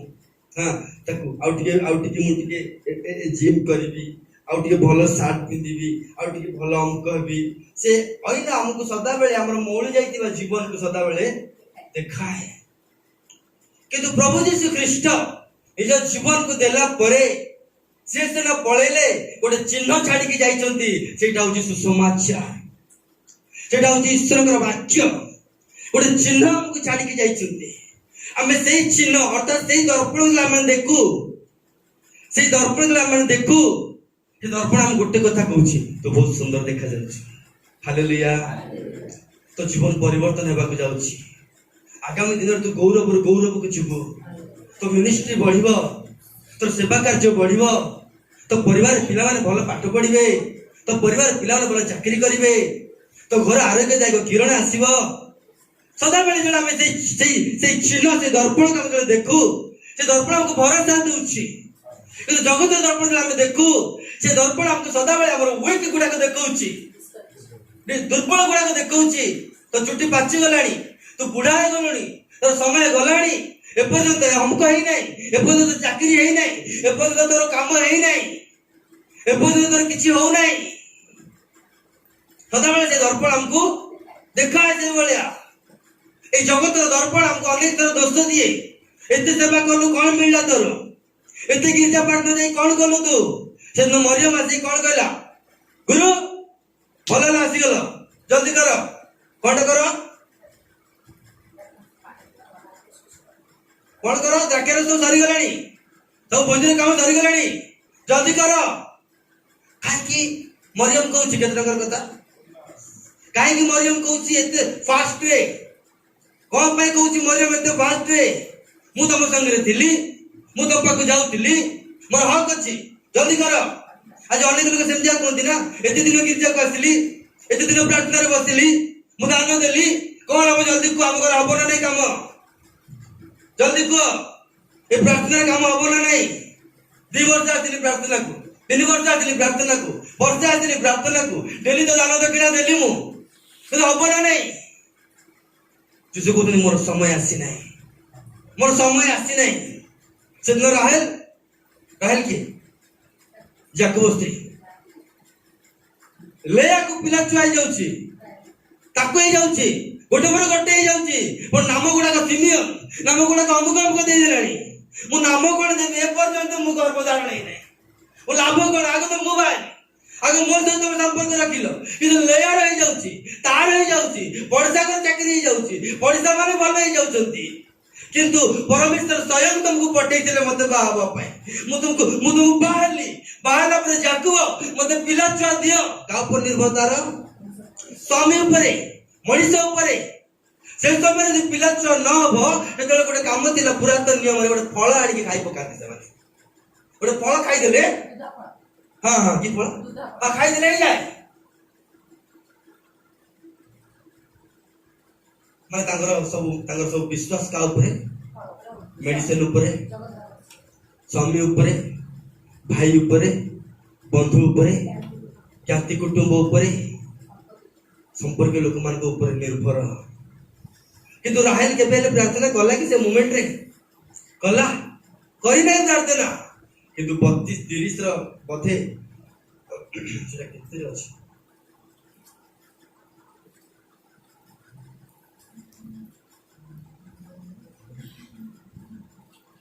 ହଁ ତାକୁ ଆଉ ଟିକେ ମୁଁ ଟିକେ ଜିମ୍ କରିବି, ଆଉ ଟିକେ ଭଲ ସାର୍ଟ ପିନ୍ଧିବି, ଆଉ ଟିକେ ଭଲ ଅଙ୍କ ହେବି। ସେ ଅଇନା ଆମକୁ ସଦାବେଳେ ଆମର ମଉଳି ଯାଇଥିବା ଜୀବନକୁ ସଦାବେଳେ ଦେଖାଏ। କିନ୍ତୁ ପ୍ରଭୁ ଯୀଶୁ ଖ୍ରୀଷ୍ଟ ନିଜ ଜୀବନକୁ ଦେଲା ପରେ ସେ ସିନା ପଳେଇଲେ, ଗୋଟେ ଚିହ୍ନ ଛାଡିକି ଯାଇଛନ୍ତି। ସେଇଟା ହଉଛି ସୁସମାଚାର, ସେଇଟା ହଉଛି ଈଶ୍ୱରଙ୍କର ବାକ୍ୟ। ଗୋଟେ ଚିହ୍ନ ଆମକୁ ଛାଡିକି ଯାଇଛନ୍ତି। ଆମେ ସେଇ ଚିହ୍ନ ଅର୍ଥାৎ ସେଇ ଦର୍ପଣକୁ ଆମେ ଦେଖୁ, ସେଇ ଦର୍ପଣକୁ ଆମେ ଦେଖୁ। ସେ ଦର୍ପଣ ଆମେ ଗୋଟେ କଥା କହୁଛି, ତୁ ବହୁତ ସୁନ୍ଦର ଦେଖାଯାଉଛି। ହାଲେଲୁୟା। ତୋ ଜୀବନ ପରିବର୍ତ୍ତନ ହେବାକୁ ଯାଉଛି। ଆଗାମୀ ଦିନରେ ତୁ ଗୌରବରୁ ଗୌରବକୁ ଯିବୁ। ତୋ ମିନିଷ୍ଟ୍ରି ବଢିବ, ତୋ ସେବା କାର୍ଯ୍ୟ ବଢିବ, ତୋ ପରିବାର ପିଲାମାନେ ଭଲ ପାଠ ପଢିବେ, ତୋ ପରିବାର ପିଲାମାନେ ଭଲ ଚାକିରି କରିବେ, ତୋ ଘର ଆରୋଗ୍ୟଦାୟକ କିରଣ ଆସିବ। ସଦାବେଳେ ଯେତେବେଳେ ଆମେ ସେଇ ଚିହ୍ନ, ସେଇ ଦର୍ପଣକୁ ଆମେ ଯେତେବେଳେ ଦେଖୁ, ସେ ଦର୍ପଣ ଆମକୁ ଭରସା ଦଉଛି। କିନ୍ତୁ ଜଗତ ଦର୍ପଣ ଆମେ ଦେଖୁ, ସେ ଦର୍ପଣ ଆମକୁ ସଦାବେଳେ ଆମର ୱିକ୍ ଗୁଡାକ ଦେଖଉଛି, ଦୁର୍ବଳ ଗୁଡାକ ଦେଖଉଛି। ତୋ ଚୁଟି ପାଚିଗଲାଣି, ତୁ ବୁଢା ହେଇଗଲୁଣି, ତୋର ସମୟ ଗଲାଣି, ଏପର୍ଯ୍ୟନ୍ତ ଅମୁକ ହେଇନାହିଁ, ଏପର୍ଯ୍ୟନ୍ତ ଚାକିରି ହେଇନାହିଁ, ଏପର୍ଯ୍ୟନ୍ତ ତୋର କାମ ହେଇନାହିଁ, ଏପର୍ଯ୍ୟନ୍ତ ତୋର କିଛି ହଉନାହିଁ। ସଦାବେଳେ ସେ ଦର୍ପଣ ଆମକୁ ଦେଖାଏ ସେଇଭଳିଆ। এই জগতের দর্পণ আমাকে অনেক থর দোষ দিয়ে, এতে সেবা কলু কଣ মিଳିଲା ତୋର, এতে গির্জা প্রার্থনা যাই କଣ କଲୁ ତୁ? ସେଦିନ ମରିୟମ ଆସି କଣ କହିଲା? ଗୁରୁ ଭଲ ହେଲା, ଆସିଗଲ, ଜଲ୍ଦି କର, କଣ କର, କଣ କର, ଦ୍ରାକ୍ଷାରସ ସବୁ ସରିଗଲାଣି, ସବୁ ଭୋଜିର କାମ ସରିଗଲାଣି, ଜଲ୍ଦି କର। କାହିଁକି ମରିୟମ କହୁଛି କେତେ ଟଙ୍କାର କଥା? କାହିଁକି ମରିୟମ କହୁଛି ଏତେ ଫାଷ୍ଟରେ? କଣ ପାଇଁ କହୁଛି ମରିୟମ ଏତେ ଫାଷ୍ଟରେ? ମୁଁ ତମ ସାଙ୍ଗରେ ଥିଲି, ମୁଁ ତମ ପାଖକୁ ଯାଉଥିଲି, ମୋର ହକ୍ ଅଛି, ଜଲ୍ଦି କର। ଆଜି ଅନେକ ଲୋକ ସେମିତିଆ କୁହନ୍ତି ନା, ଏତେ ଦିନ ଗିର୍ଜାକୁ ଆସିଲି, ଏତେ ଦିନ ପ୍ରାର୍ଥନାରେ ବସିଲି, ମୁଁ ଦାନ ଦେଲି, କଣ ହବ ଜଲ୍ଦି କୁହ, ଆମ ଘରେ ହବ ନା ନାଇଁ କାମ? ଜଲ୍ଦି କୁହ, ଏ ପ୍ରାର୍ଥନାର କାମ ହବ ନା ନାଇଁ? 2 ବର୍ଷ ଆସିଲି ପ୍ରାର୍ଥନାକୁ, 3 ବର୍ଷ ଆସିଲି ପ୍ରାର୍ଥନାକୁ, ବର୍ଷେ ଆସିଲି ପ୍ରାର୍ଥନାକୁ, ଡେଲି ତ ଦାନ ଦକ୍ଷିଣା ଦେଲି ମୁଁ, କିନ୍ତୁ ହବ ନା ନାଇଁ? ଯୀଶୁ କହୁଛନ୍ତି ମୋର ସମୟ ଆସିନାହିଁ, ମୋର ସମୟ ଆସିନାହିଁ। ସେଦିନ ରାହେଲ କିଏ? ଯାକୋବ ସ୍ତ୍ରୀ। ଲେୟାକୁ ପିଲା ଛୁଆ ହେଇଯାଉଛି, ତାକୁ ହେଇଯାଉଛି, ଗୋଟେ ପରେ ଗୋଟେ ହେଇଯାଉଛି। ମୋ ନାମ ଗୁଡାକ ସିନିୟର, ନାମ ଗୁଡାକ ଅମୁକ ଅମୁକ ଦେଇଦେଲାଣି, ମୁଁ ନାମ କଣ ଦେବି? ଏପର୍ଯ୍ୟନ୍ତ ମୁଁ ଗର୍ଭଧାରଣ ହେଇନାହିଁ, ମୋ ଲାଭ କଣ? ଆଗ ତ ମୁଁ ବାହାରି, ଆଗ ମୋ ସହିତ ତମେ ସମ୍ପର୍କ ରଖିଲ, କିନ୍ତୁ ଲେୟାର ହେଇଯାଉଛି, ତାର ହେଇଯାଉଛି, ପଡିଶା ଘର ଚାକିରି ହେଇଯାଉଛି, ପଡିଶା ମାନେ ଭଲ ହେଇଯାଉଛନ୍ତି, କିନ୍ତୁ ପରମେଶ୍ୱର ସ୍ୱୟଂ ତମକୁ ପଠେଇଥିଲେ ମତେ ବାହା ହବା ପାଇଁ। ମୁଁ ତୁମକୁ ବାହାରିଲି, ବାହାରିଲା ପରେ ଯାକୁବ ମତେ ପିଲା ଛୁଆ ଦିଅ। କାହା ଉପରେ ନିର୍ଭର? ତାର ସ୍ୱାମୀ ଉପରେ, ମଣିଷ ଉପରେ। ସେ ସମୟରେ ଯଦି ପିଲା ଛୁଆ ନ ହବ, ସେତେବେଳେ ଗୋଟେ କାମ ଥିଲା ପୁରାତନ ନିୟମରେ, ଗୋଟେ ଫଳ ଆଣିକି ଖାଇ ପକାନ୍ତି ସେମାନେ। ଗୋଟେ ଫଳ ଖାଇଦେଲେ, ହଁ ହଁ କି ଫଳ? ଖାଇଦେଲେ ହେଇଯାଏ। ମାନେ ତାଙ୍କର ସବୁ ବିଶ୍ୱାସ କାହା ଉପରେ? ମେଡିସିନ ଉପରେ, ସ୍ୱାମୀ ଉପରେ, ଭାଇ ଉପରେ, ବନ୍ଧୁ ଉପରେ, ଜାତି କୁଟୁମ୍ବ ଉପରେ, ସମ୍ପର୍କୀୟ ଲୋକମାନଙ୍କ ଉପରେ ନିର୍ଭର। କିନ୍ତୁ ରାହେଲ କେବେ ହେଲେ ପ୍ରାର୍ଥନା କଲା କି? ସେ ମୋମେଣ୍ଟରେ କଲା? କରିନାହିଁ ପ୍ରାର୍ଥନା। କିନ୍ତୁ 32-30 ବୋଧେ, ସେଟା କେତେରେ ଅଛି?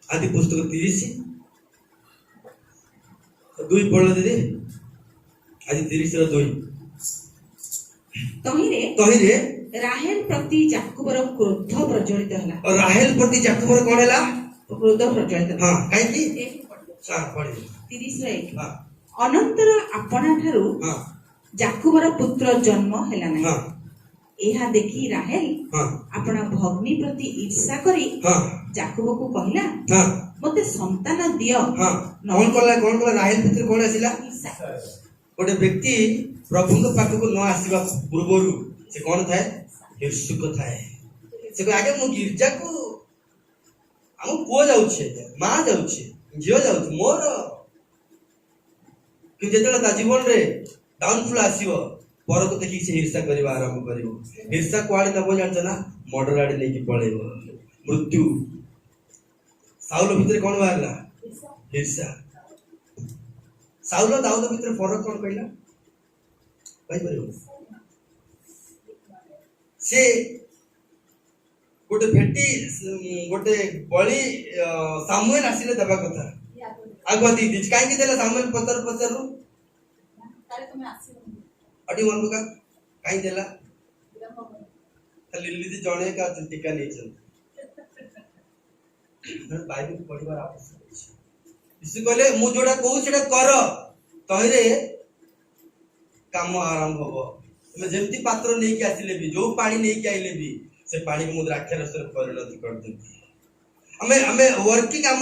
ଆଦି ପୁସ୍ତକ 30:2 ପଢିଲ ଦିଦି, ଆଜି 30:2। ତହିଁରେ ରାହେଲ ପ୍ରତି ଯାକୁବର କ୍ରୋଧ ପ୍ରଜ୍ୱଳିତ ହେଲା। और राहेल प्रति जाकुबर कौन है କ୍ରୋଧ ପ୍ରଜ୍ୱଳିତ ହେଲା। हाँ कहीं की ଏକ ପଢିବ। हाँ पढ़ी 31 हाँ ଅନନ୍ତର ଆପଣା ଠାରୁ हाँ ଯାକୁବର ପୁତ୍ର ଜନ୍ମ ହେଲା ନାହିଁ। हाँ ଏହା ଦେଖି ରାହେଲ हाँ ଆପଣା ଭଗ୍ନୀ ପ୍ରତି ଈର୍ଷା କରି हाँ ଯାକୁବକୁ କହିଲା, हाँ ମୋତେ ସନ୍ତାନ ଦିଅ। हाँ कौन कला राहेल भितर कौन आसिला ईर्षା। गोटे व्यक्ति प्रभु पाखक न आसवा पूर्व से कौन थाए हिर्सुक थाए से आगे मु गिर्जा को आम पुओ जाउछे मां जाउछे झियो जाउछे मोर कि जेतला ता जीवन रे डाउनफॉल आसीबो पर को देखि से हिर्सा करबा आरंभ करिवो हिर्सा कोआडे नबो जानछ ना मर्डर आडे लेके पळेबो मृत्यु साउल भितर कौन बाहरला हिर्सा साउल दाऊद भितर फरक कौन कहला भाई परियो से गोटे भेटी गोटे बळी सामुएल आसिले दबा कथा आगवा दी दिस काहे कि देला सामुएल पतर रू अडी मन का काहे देला लिली दे जणे का टीका नहीं चल बाइबल पढ़िबार आवश्यक अछि इसे कहले मु जोडा कहू सेटा कर तहिरे काम आरंभ होबो तुम जेमती पात्र नहीं के आसिले भी जो पानी नहीं के आइले भी से पानी को मु द्राक्षा रस रे परिणत कर देबी हमें वर्किंग काम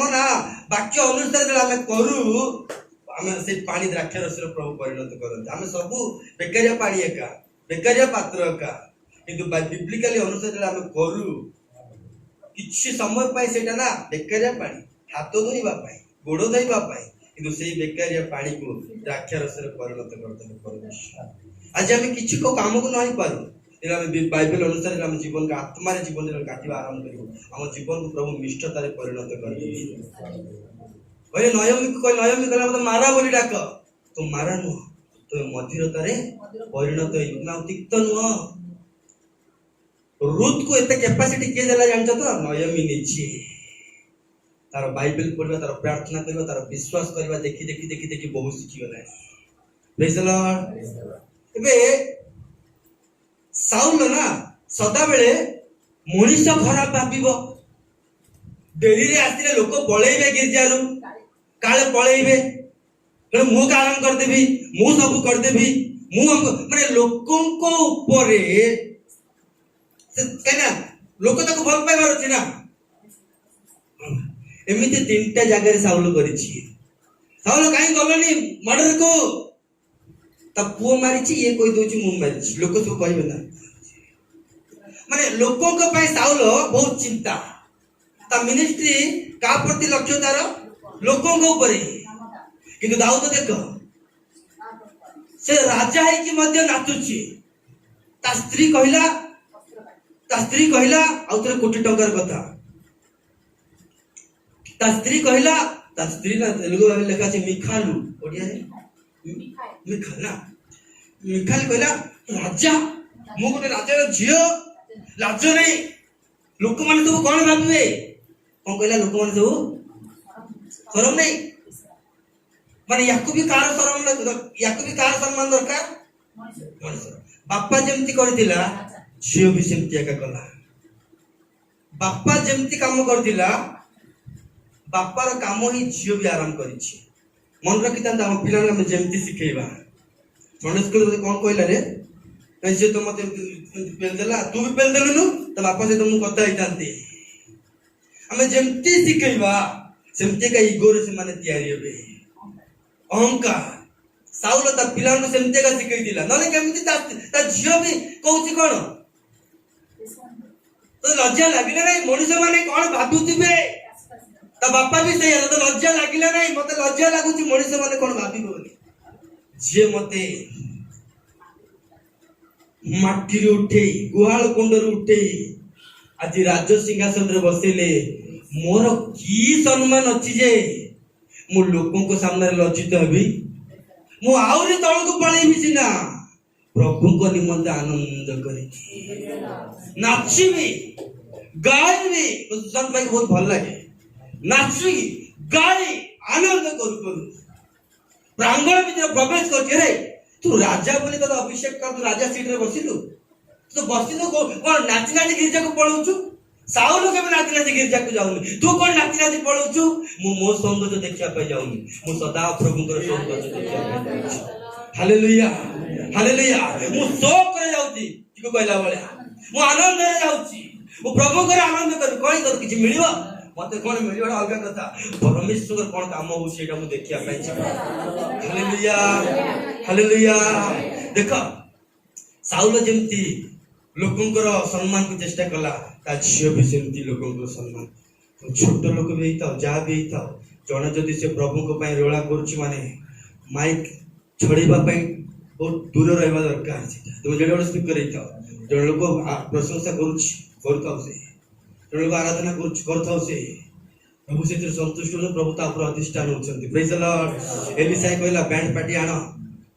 ना वाक्य अनुसार हमें करू हमें से पानी द्राक्षा रस रे प्रभु परिणत करते हमें सब बेकारिया पानी एका बेकारिया पात्र एका किंतु बिब्लिकली अनुसार हमें करू किछि समय पाई सेटा ना बेकारिया पानी हाथ धोइबा पाई गोड़ धोइबा पाई किंतु सेही बेकारिया पानी को द्राक्षा रस रे परिणत करते परमेश्वर आज हम किछि को काम को नहीं पारू इला हम बाइबल अनुसार हम जीवन का आत्मा रे जीवन रे काटिबा आरंभ करियो हम जीवन को प्रभु निष्ठता रे परिणत कर देबी ओए नयमी कला मत मारा बोली डाक तो मारा नु तो मधिरता रे परिणत होई ना तिक्त नु रुत को एते कैपेसिटी के देला जानछ तो नयमी निछि तार बाइबल पढ़वा तार प्रार्थना करबा तार विश्वास करबा देखि बहुत सिखि गला प्रेज द लॉर्ड एबे साउल ना सदा बेले मनीष खराब भाबिबो डेरी रे आसिले लोक पळेइबे गिरजारू काले पळेइबे कने मु काम कर देबी मु सब कर देबी मु माने लोकन को ऊपरे कहना लोक ताको भल पाइबार अछि ना एमिति तीनटा जगह रे साउल करिछि साउल काई गलनी मर्डर को ता पुओ मारिछि ये कोइ दोछि मु मारिछि लोक सब कहबे ना माने लोकों को पाए साउल बहुत चिंता ता मिनिस्ट्री का प्रति लक्ष्य तार लोकों को ऊपर किंतु दाऊद देख से राजा है कि मध्य नाचुछि ता स्त्री कहला आउतरे कोटी टंकार कथा ता स्त्री कहला ता स्त्री ना तेलुगु में लिखा छै मिखालु ओडिया रे मिखाल ना मिखाल कहला राजा मु गोटे राजा झियो लाज नहीं लोक माने सब कौन भाबे कौन कहला लोक माने सब शरम नहीं माने याकू भी कार सम्मान दरकार मनुष्य बापा जेमती करथिला झियो भी सेमती एका कला बापा जेमती काम करथिला बापार काम ही झियो भी आराम करिछि मन रखिता हम पिला हम जेमती सिखेबा संडे स्कूल कौन कहला रे से तो मत पेल देला तू भी पेल देलु तो बापा से तो मु कथा हितांती हमें जेमती सिखेबा सेमती का ईगो रे से माने तैयारी होबे अहंकार साउल ता पिला को सेमती का सिखै दिला नले केमिति ता झियो भी कहूची कोन तो लज्जा लागिले नहीं मनुष्य माने कोन भाबुतिबे ता बापा भी सही तो लज्जा लागिले नहीं मते लज्जा लागुची मनुष्य माने कोन भाबिबो जे मते माटी रे उठे गुहाल कुंडर उठे आज राज सिंहासन रे बसिले मोर की सम्मान अछि जे मु लोकों को सामने लज्जित हेबी मु आउरी तळ को पळेबी सिना प्रभु को निमंत आनंद करी नाचीबी गाइबी सुशांत भाई बहुत भल लागे नाची गाई आनंद करू प्रांगण भीतर प्रवेश करके रे तू राजा बोली तो अभिषेक कर तू राजा सीट रे बसिलु ତୁ ବସିନୁ କଣ ନାଚି ନାଚି ଗିର୍ଜାକୁ ପଳଉଛୁ? ସାଉଲ କେବେ ନାଚି ନାଚି ଗିର୍ଜାକୁ ଯାଉନି, ତୁ କଣ ନାଚି ନାଚି ପଳଉଛୁ? ମୁଁ ମୋ ସୌନ୍ଦର୍ଯ୍ୟ ଦେଖିବା ପାଇଁ ଯାଉନି, ମୁଁ ସଦା ପ୍ରଭୁଙ୍କର ସୌନ୍ଦର୍ଯ୍ୟ ଦେଖିବା ପାଇଁ ଯାଉଛି। Hallelujah hallelujah. ମୁଁ ଶୋକରେ ଯାଉଛି, ଟିକେ କହିଲା ଭଳିଆ ମୁଁ ଆନନ୍ଦରେ ଯାଉଛି। ମୁଁ ପ୍ରଭୁଙ୍କର ଆନନ୍ଦ କରିବି। କଣ ତୋର କିଛି ମିଳିବ? ମତେ କଣ ମିଳିବ ଅଲଗା କଥା, ପରମେଶ୍ୱର କଣ କାମ ହଉଛି ସେଇଟା ମୁଁ ଦେଖିବା ପାଇଁ ଯିବି। Hallelujah hallelujah. ଦେଖ ସାଉଲ ଯେମିତି ଲୋକଙ୍କର ସମ୍ମାନକୁ ଚେଷ୍ଟା କଲା, ତା ଝିଅ ବି ସେମିତି ଲୋକଙ୍କର ସମ୍ମାନ। ଛୋଟ ଲୋକ ବି ହେଇଥାଉ, ଯାହା ବି ହେଇଥାଉ, ଜଣେ ଯଦି ସେ ପ୍ରଭୁଙ୍କ ପାଇଁ ରୋଳା କରୁଛି ମାନେ ମାଇକ୍ ଛଡେଇବା ପାଇଁ ବହୁତ ଦୂର ରହିବା ଦରକାର। ସେଟା ତୁମେ ଯେତେ ବଡ଼ ସ୍ପିକର ହେଇଥାଉ, ଜଣେ ଲୋକ ପ୍ରଶଂସା କରୁଛି କରୁଥାଉ, ସେ ଜଣେ ଲୋକ ଆରାଧନା କରୁଛି କରୁଥାଉ, ସେ ପ୍ରଭୁ ସେଥିରେ ସନ୍ତୁଷ୍ଟ ହେଉଛନ୍ତି, ପ୍ରଭୁ ତା ଉପରେ ଅଧିଷ୍ଠାନ ହଉଛନ୍ତି। ପ୍ରେଜ୍ ଦ ଲର୍ଡ। ଏଲିଶାଇ କହିଲା ବ୍ୟାଣ୍ଡ ପାର୍ଟି ଆଣ।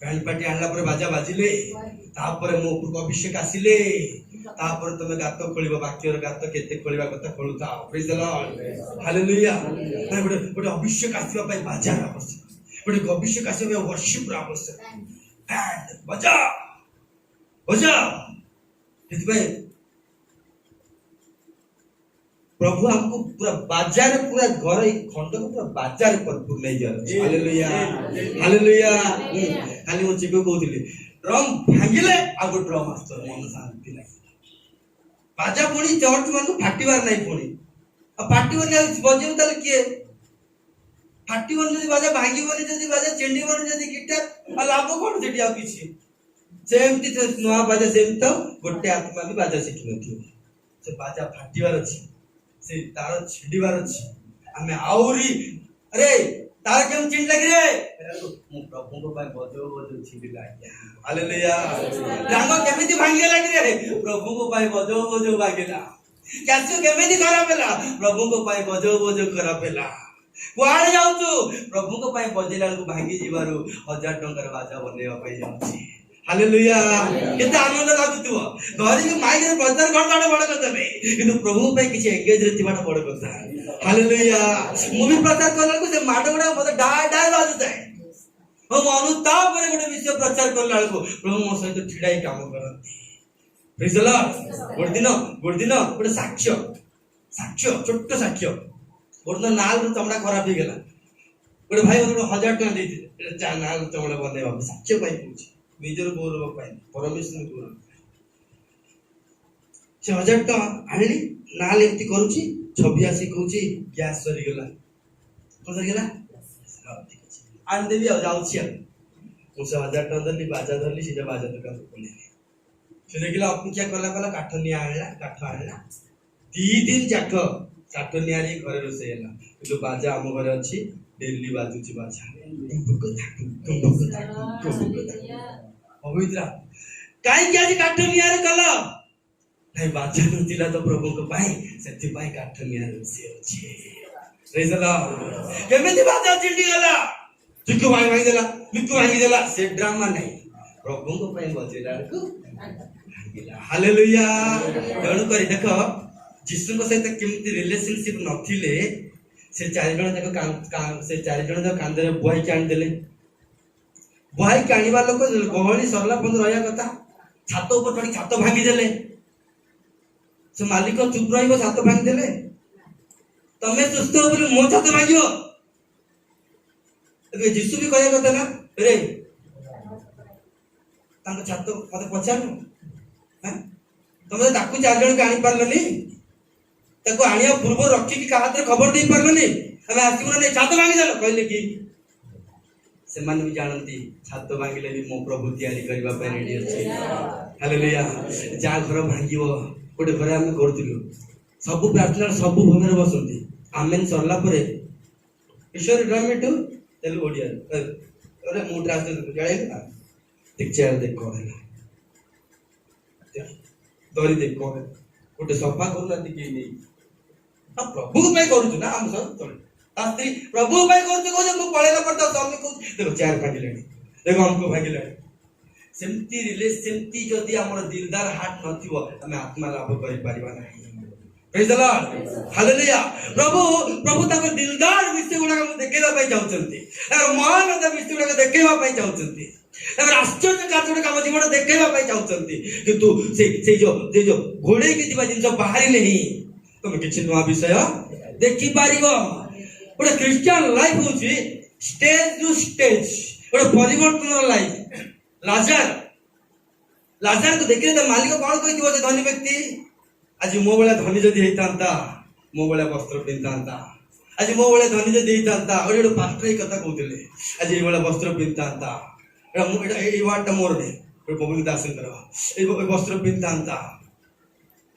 ବ୍ୟାଣ୍ଡ ପାର୍ଟି ଆଣିଲା ପରେ ବାଜା ବାଜିଲେ, ତାପରେ ମୋ ଉପରକୁ ଅଭିଷେକ ଆସିଲେ, ତାପରେ ତମେ ଗାତ ଖୋଳିବ, ବାକ୍ୟର ଗାତ କେତେ ଖୋଳିବା କଥା ଖୋଳୁଥାଅ। ପ୍ରେଜ୍ ଦ ଲର୍ଡ ହାଲେଲୁୟା। ଗୋଟେ ଅଭିଷେକ ଆସିବା ପାଇଁ ବାଜାର ଆବଶ୍ୟକ, ଗୋଟେ ଅଭିଷେକ ଆସିବା ପାଇଁ ବର୍ଷିପ୍ର ଆବଶ୍ୟକ। ବ୍ୟାଣ୍ଡ ବଜା ବଜା। ସେଥିପାଇଁ प्रभु हमको पूरा बाजार पूरा घर खंड को पूरा बाजार भरपूर नहीं जा रहा। Hallelujah hallelujah. खाली मो चिको कहउथिले ड्रम भांगिले आ गो ड्रम आस्तो मन शांति लागे। बाजा पुणी चर्च मान को फाटिबार नहीं पुणी आ फाटिबन बजेउ ताले किए फाटिबन जदी बाजा भांगिबन जदी बाजा चेंडीबन जदी गिटार आ लाभ कोन सेठी आ किछि सेमती नवा बाजा सेमती तो गोटे आत्मा भी बाजा शिखि नथियो से बाजा फाटिबार अछि से तार छिड़ीबार अछि हमें आउरी अरे तार केम चिड़ लगी रे मु प्रभु को पाए बजो बजो छिड़ी लागिया। हालेलुया। रांग केमिति भांगे लागी रे प्रभु को पाए बजो बजो भागिला। कैसे केमिति खराब पेला प्रभु को पाए बजो बजो खराब पेला। कुआड़े जाउछु प्रभु को पाए बजेला को भांगी जिबारु 1000 टंकार बाजा बनेवा पाई जाउछि। हालेलुया। केते आनंद लागुतुवा घरी के माइक रे प्रचार करबाडा बड़ कथा नै किंतु प्रभु पे किछि एंगेज रे थिबाडा बड़ कथा। हालेलुया। मु भी प्रचार करला को से माड गुडा मते डाय डाय बाजुताय हम अनुताप रे गोटे विषय प्रचार करला को प्रभु मो सहित ठिडाई काम करନ୍ତି। Praise the Lord. गोटे दिन गोटे साक्ष्य छोट साक्ष्य गोटे नाल रो चमड़ा खराब हो गेला गोटे भाई गोटे 1000 टका देथिले चा नाल चमड़ा बनेबा साक्ष्य पाई पूछि निजर गौरव पाई परमेश्वर गौरव से 1000 टका आनली नाल एमती करूची छवि आसी कहूची गैस सरी गेला कोन सरी गेला ठीक अछि आन देबी आ जाउची मु से 1000 टका देली बाजा धरली सीधा बाजा दुकान खोली से देखिला अपेक्षा कला काठ नि आनला 2 दिन जाक काठ नियारी घरे रोसे होला किंतु बाजा हम घरे अछि डेली बाजुची बाजा पवित्र काई क्या काठ नियार कल नहीं बाजा नथिला तो प्रभु को पाई सेति पाई काठ नियार से अछि। Praise the Lord. केमिति बाजा चिंडी गला चिक्कू भांगी देला से ड्रामा नहीं प्रभु को पाई बजेला को भांगिला। हालेलुया। जण करी देखो जिसु को सहित केमिति रिलेशनशिप नथिले से 4 जण जाक से 4 जण जाक कांदरे बुहाई के आन देले बुहाई के आनिबा लोक गहली सरला बंद रहया कथा छात ऊपर पड़ी छात भांगी देले से मालिक चुप रहिबो छात भांगी देले तमे सुस्त हो बोले मो छात भांगियो ए जिसु भी कहया कथा ना रे तांको छात मते पछानो हैं तमे ताकू 4 जण के आनी पारलनी ताको आनिया पूर्व रखी की हाथ रे खबर दे पारलनी हमें आसीबो नै छात भांगी देलो कहले की से मन भी जानती छात भांगिले भी मो प्रभु तैयारी करबा पे रेडी अछि। हालेलुया। जा घर भांगियो गोटे घरे हम करथिलु सब प्रार्थना सब भवरे बसंती आमेन सरला परे ईश्वर ड्रामेटो तेलु ओडिया अरे मु ट्रांसलेट जाळे ना देख चेयर देख कोन दरी देख कोन गोटे सफा करना दिके नै अब प्रभु पे करू ना हम सब चल स्त्री प्रभु भाई कहते को मु पळेला पड़ता स्वामी को देखो चार भागिलेनी देखो हमको भागिलेनी सेमती सेमती जदी हमर दिलदार हार्ट नथिवो हमें आत्मा लाभ करि परिबा नाही। Praise the Lord. हालेलुया। प्रभु ताको दिलदार विषय गुडा हम देखेबा पई चाहउचंती और महान विषय गुडा देखेबा पई चाहउचंती आश्चर्य कार्य काम जीवन देखा चाहते किंतु से जो घोड़े की जिन बाहरी नहीं तुम किसी नुआ विषय देखी पार गोटे क्रिश्चियन लाइफ हूँ स्टेज टू स्टेज गोटे परिवर्तन लाइफ लाजार को देखिए तो मालिक कौन कही से धनी व्यक्ति आज मो भाया धनी जदि होता मो भाया वस्त्र पिंधा आज मो भाया धनी जदि होता गोटे पास्टर ये कथा कहते आज ये वस्त्र पिंधा वार्डटा मोर नहीं पवन दास वस्त्र पिंधा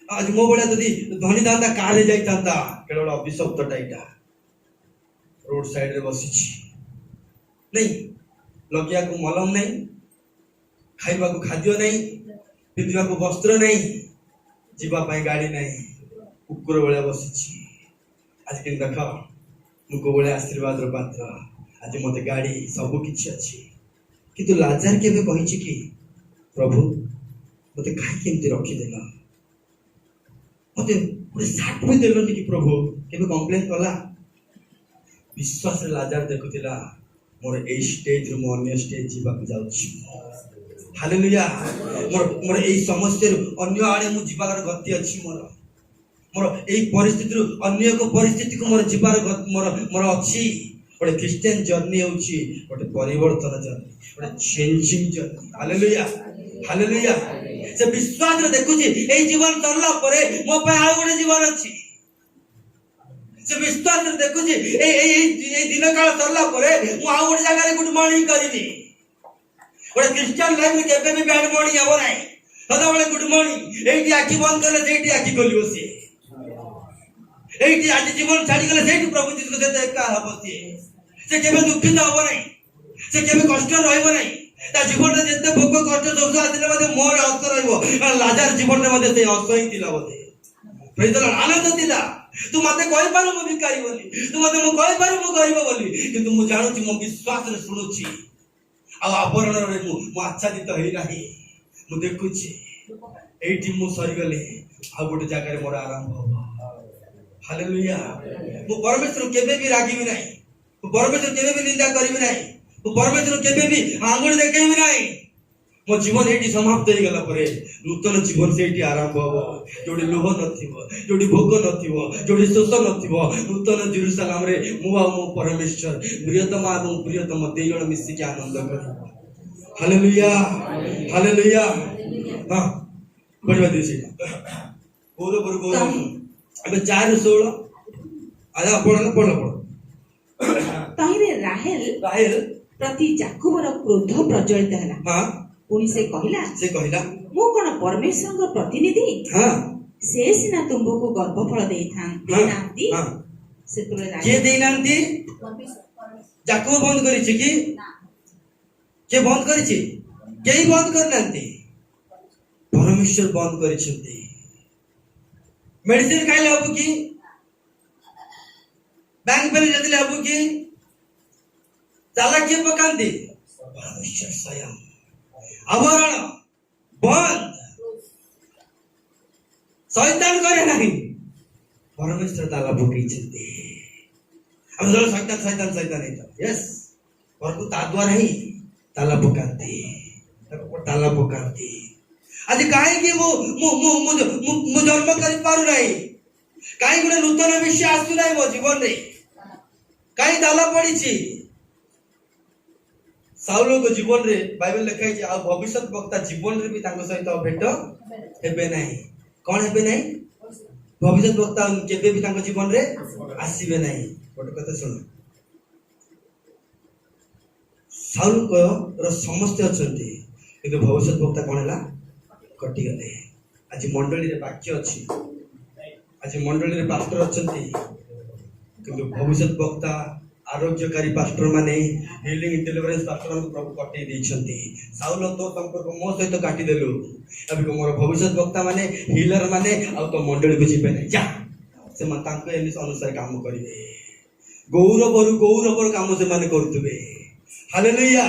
आज मो भाया जदि धनी था कार जाता गोटे अभिशप्तटा यहाँ रोड साइड रे बसी नहीं लगिया को मलम नहीं खाइबा को खाद्य नहीं पिंधा को वस्त्र नहीं जीवाई गाड़ी नहीं कुकुर भाया बसी आज कि देख मुख भाया आशीर्वाद पात्र आज मत गाड़ी सब किछि अच्छी किंतु लाजार के कही कि प्रभु मत कहीं रखीदेल मत गोटे सार्ट भी देलनि कि प्रभु के कंप्लेन कला विश्वास लाजार देखुला मोर ए स्टेज रु मो अन्य स्टेज जीवाक जाउछि हालेलुया मोर ए समस्या अन्य आड़े मु जीवार गति अछि मोर ए परिस्थिति रु अन्य एक परिस्थिति को मोर जीवार मोर अछि गोटे क्रिश्चियन जर्नी होछि गोटे परिवर्तन जर्नी गोटे चेंजिंग जर्नी हालेलुया हालेलुया से विश्वास रे देखुछि ए जीवन सरला परे मो पे आ गोटे जीवन अछि से विश्वास रे देखुछि ए दिन काल सरला परे मु आ गोटे जगह रे गुड मॉर्निंग करिनी गोटे क्रिश्चियन लाइफ में केबे भी बैड मॉर्निंग हबो नाही सदा बेले गुड मॉर्निंग एठी आखि बंद करले सेठी आखि खोलिबो से एठी आज जीवन छाड़ी गले सेठी प्रभु जीसु से एका हबो से केबे दुखित हबो नाही से केबे कष्ट रहइबो नाही ता जीवन रे जते भोग कष्ट दोष आदिले मध्ये मोर हस रहइबो लाजार जीवन रे मध्ये से हस ही दिला मध्ये प्रेज द लॉर्ड आनंद दिला तू मते कहि पारो मु भिखारी बोली तू मते मु कहि पारो मु गरीब बोली किंतु मु जानु छी मु विश्वास रे सुनुची आ आवरण रे मु आच्छादित होई नाही मु देखुची एठी मु सरी गले आ गोटे जगह रे मोर आरंभ हो हालेलुया मु परमेश्वर केबे भी रागिबी नाही मु परमेश्वर केबे भी निंदा करिबी नाही मु परमेश्वर केबे भी आंगुल देखेबी नाही मो जीवन एठी समाप्त हो गला परे नूतन जीवन से एठी आरंभ हो जोडी लोभ नथिबो जोडी भोग नथिबो जोडी शोष नथिबो नूतन जेरूसलम रे मु आ मो परमेश्वर प्रियतम एवं प्रियतम दुई जण मिसी के आनंद करिबो हालेलुया हालेलुया हां बढ़िया दिसी पूरा पूरा अबे 4:16 आजा पढ़ तहिरे राहेल प्रति याकूबर क्रोध प्रज्वलित हला हां पुनी से कहला मु कोन परमेश्वर को प्रतिनिधि हां से सिना तुमको गर्भफल देनांती हां से तोरे के देनांती याकूब बंद करिछि कि के बंद करिछि केही बंद करनांती परमेश्वर बंद करिछंती मेडिसिन खाइले हबो कि बैंक पे जदिले हबो कि जाला के पकांती परमेश्वर स्वयं आवरण बंद शैतान करे नहीं परमेश्वर ताला पकई छते हम जरा शैतान नहीं था यस प्रभु ता द्वारा ही ताला पकांती ताला पकांती आज काहे कि मु जन्म करि पारु नाही काहे गुणे नूतन विषय आसु नाही मो जीवन रे काहे ताला पड़ी छी साउल को जीवन रे बाइबल लिखाई आ भविष्य वक्ता जीवन रे भी तांको सहित भेट हेबे नाही कोन हेबे नाही भविष्य वक्ता केबे भी तांको जीवन रे आसीबे नाही गोटे कथा सुन साउल को रो समस्त अछंती किंतु भविष्य वक्ता कोन हला कटि गले आज मंडली रे वाक्य अछि आज मंडली रे पास्टर अछंती किंतु भविष्य वक्ता आरोग्यकारी पास्टर माने हीलिंग डिलीवरेंस पास्टर को प्रभु कटि दैछंती साउल तो संपर्क मो सहित काटि देलु अभी को मोर भविष्य वक्ता माने हीलर माने आ तो मंडली को जिबे नै जा से मन तांको एलिस अनुसार काम करिवे गौरव काम से माने करथबे हालेलुया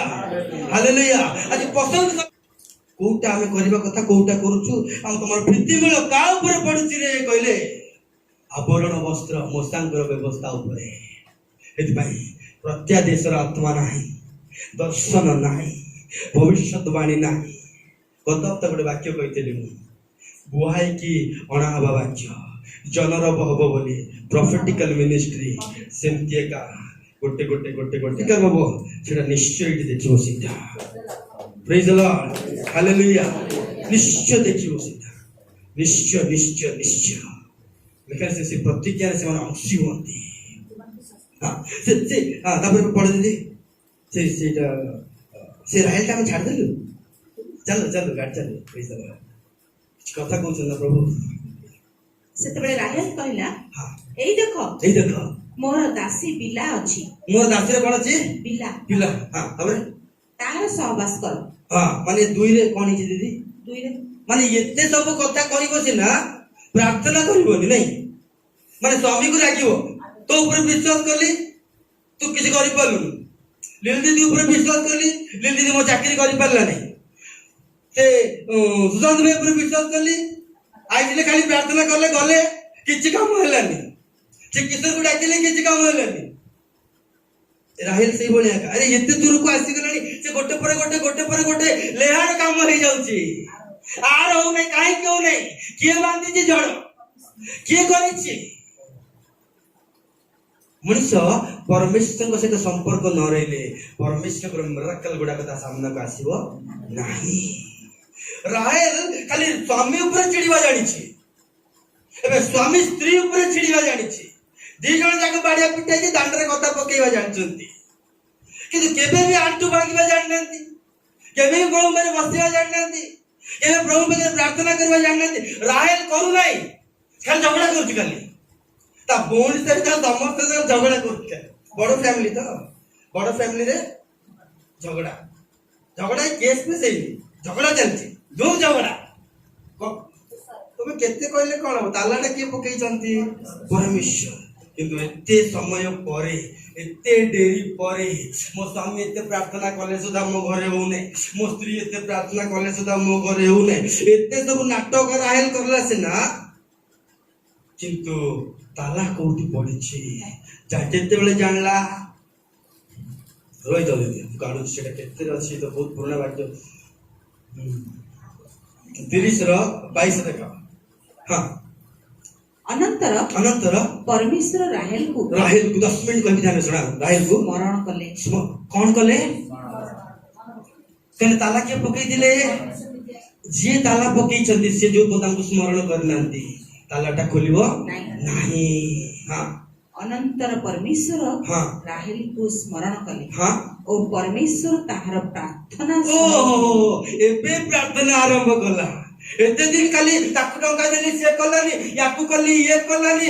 हालेलुया आज पसंद कोटा हमें करबा कथा कोटा करूछु हम तमर भित्ति मिल का ऊपर पड़छि रे कहले आवरण वस्त्र मोसांगर व्यवस्था ऊपर एति भाई प्रत्यादेशर आत्मा नाही दर्शन नाही भविष्यवाणी नाही गत हप्ता गोटे वाक्य कही बुहाई कि अणा हवा वाक्य जनर हब बोली प्रॉफिटिकल मिनिस्ट्री सेमती एका गोटे गोटे गोटे गोटे काम हब सेटा निश्चय देखिबो सीधा प्रेज द लॉर्ड हालेलुया निश्चय देखिबो सीधा निश्चय निश्चय निश्चय लेकिन से प्रतिज्ञा से माने अंशी होती हां से हां तापर पढ़ दे से राहेल टा में छाड़ देलु चलो चलो गाड़ी चलो प्रेज द लॉर्ड कथा कहउछन ना प्रभु सेतबेले राहेल कहला हां एई देखो मोर दासी बिला अछि मोर दासी रे कोन अछि बिला पिला हां तापर तार सहवास कर हां माने दुई रे कोन हिची दीदी दुई रे माने एते सब कथा कहबो सिना प्रार्थना करबोनी नहीं माने स्वामी को राखिबो तो ऊपर विश्वास करली तू किसी करि पालु लील दीदी ऊपर विश्वास करली लील दीदी मो चाकरी करि पारला नहीं से सुशांत भाई ऊपर विश्वास करली आइले खाली प्रार्थना करले गले किछि काम हेलानी से किशोर को डाकिले किछि काम हेलानी राहेल से बोलिया अरे एते दूर को आसी गलानी से गोटे पर गोटे लेहार काम हो जाउची आर हो नहीं काहे क्यों नहीं किए बांधी जी जड़ किए करिछि मनुष्य परमेश्वर सहित संपर्क न रहिले परमेश्वर मिराकल गुडा कथा सामना को आसीबो नाही राहेल खाली स्वामी ऊपर चिड़ीवा जानिछि एबे स्वामी स्त्री ऊपर चिड़ीवा जानिछि दी जण जाक बाडिया पिटाई जे दांडरे कथा पकेइवा जानिछंती किंतु केबे भी आंटू भांगिवा जानिनंती केबे भी प्रभु में बसिवा जानिनंती केबे प्रभु में प्रार्थना करवा जानिनंती राहेल करू नाही खाली झगड़ा करछि खाली ता बोन से समस्त झगड़ा करछि बड़ फैमिली रे झगड़ा झगड़ा केस में सही झगड़ा चलछि जो झगड़ा तुम केते कहले कोन तालाटा के पकई चंती परमेश्वर किंतु एते समय परे एते डेरी परे मो स्वामी एते प्रार्थना कले सुधा मो घरे हो नै मो स्त्री एते प्रार्थना कले सुधा मो घरे हो नै एते सब नाटक राहेल करला सिना किंतु ताला कोठी पड़िछि जा केते बेले जानला रोई दे गाडू सेटा केते अछि तो बहुत पुराना वाक्य 30 र 22 देखा हां अनंतर परमेश्वर राहेल को 10 मिनट कहि ध्यान सुना राहेल को स्मरण कले कौन कले कने ताला के पकई दिले जे ताला पकई छथि से जो पदांग स्मरण करनांती तालाटा खोलिबो नाही हां अनंतर परमेश्वर हाँ राहेल को स्मरण कले हाँ ओ परमेश्वर ताहार प्रार्थना ओ एबे प्रार्थना आरंभ कला एते दिन खाली ताकू टंका देली से कलानी याकू कली ये कलानी ए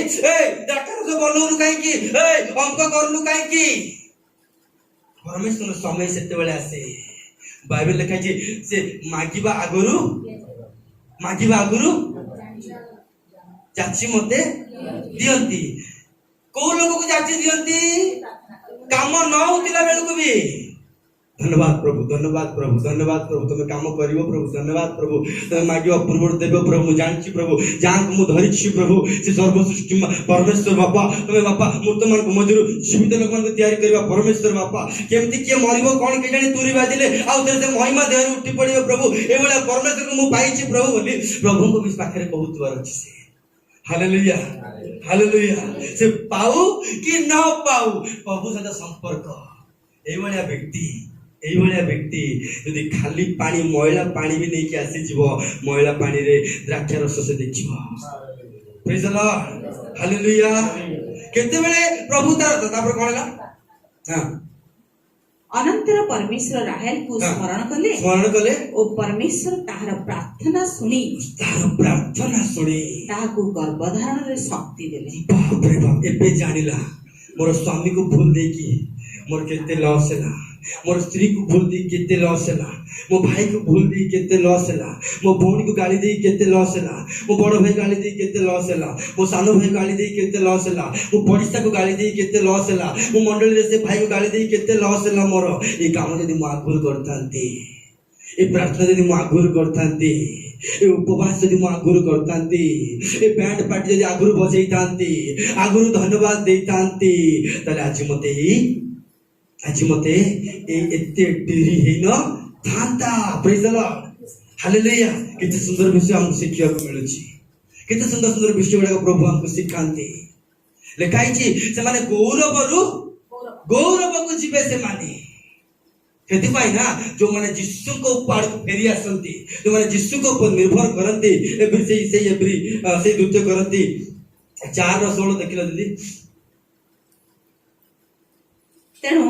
डाक्टर से बोलनु काहे की ए अंक करनु काहे की परमेश्वर समय सेते बेले आसे बाइबल लिखा छी से मागिबा आगुरु चाची मते दियंती को लोग को जाची दियंती काम न होतिला बेलको भी धन्यवाद प्रभु तुम काम करिवो प्रभु धन्यवाद प्रभु तुम मागियो पूर्व देबो प्रभु जानछि प्रभु जान को धरिछि प्रभु से सर्व सृष्टि परमेश्वर बापा तुम बापा मुर्तमान को मजूर जीवित लोक को तैयारी करबा परमेश्वर बापा केमति के मरिबो कोन के जानि तुरी बाजिले आ उधर से महिमा देहर उठी पड़िबो प्रभु ए बेला परमेश्वर को मु पाइछि प्रभु बोली प्रभु को भी पाखरे बहुत बार अछि से हालेलुया से पाऊ कि न पाऊ प्रभु सहित संपर्क एई भलिया व्यक्ति यदि खाली पानी मैला पानी भी नहीं आसी जीवो मैला पानी रे द्राक्षा रस से देखिबो प्रेज द लॉर्ड हालेलुया केते बेले प्रभु तापर कोनला हां अनंतर परमेश्वर राहेल को स्मरण कले ओ परमेश्वर ताहार प्रार्थना सुनी ताहाकु गर्भधारण रे शक्ति देले बाप रे बाप एबे जानिला मोर स्वामी को भूल दे की मोर केते लॉस है मोर स्त्री को भूल दी केते लॉस है मो भाई को भूल दी केते लॉस है मो भौणी को गाली दी केते लॉस है मो बड़ भाई गाली दी केते लॉस है मो सानो भाई गाली दी केते लॉस है मो पड़िसा को गाली दी केते लॉस है मो मंडली रे से भाई को गाली दी केते लॉस है मोर ए काम यदि मो आगुर करतांती ए प्रार्थना यदि मो आगुर करतांती ए उपवास यदि मो आगुर करतांती ए बैंड पार्टी यदि आगुर बजैतांती आगुर धन्यवाद देतांती तले आज मते ए एते डेरी हेन थांता प्रेज द लॉर्ड हालेलुया केते सुंदर विषय हमको शिखिया को मिलुची केते सुंदर सुंदर विषय गुडा प्रभु हमको सिखांती लेखाई छी से माने गौरव को जीवे से माने खेती पाई ना जो माने जिसु को पाड़ फेरी आसंती जो माने जिसु को ऊपर निर्भर करंती एवरी से द्वितीय करंती 4:16 देखिलो दीदी तेणु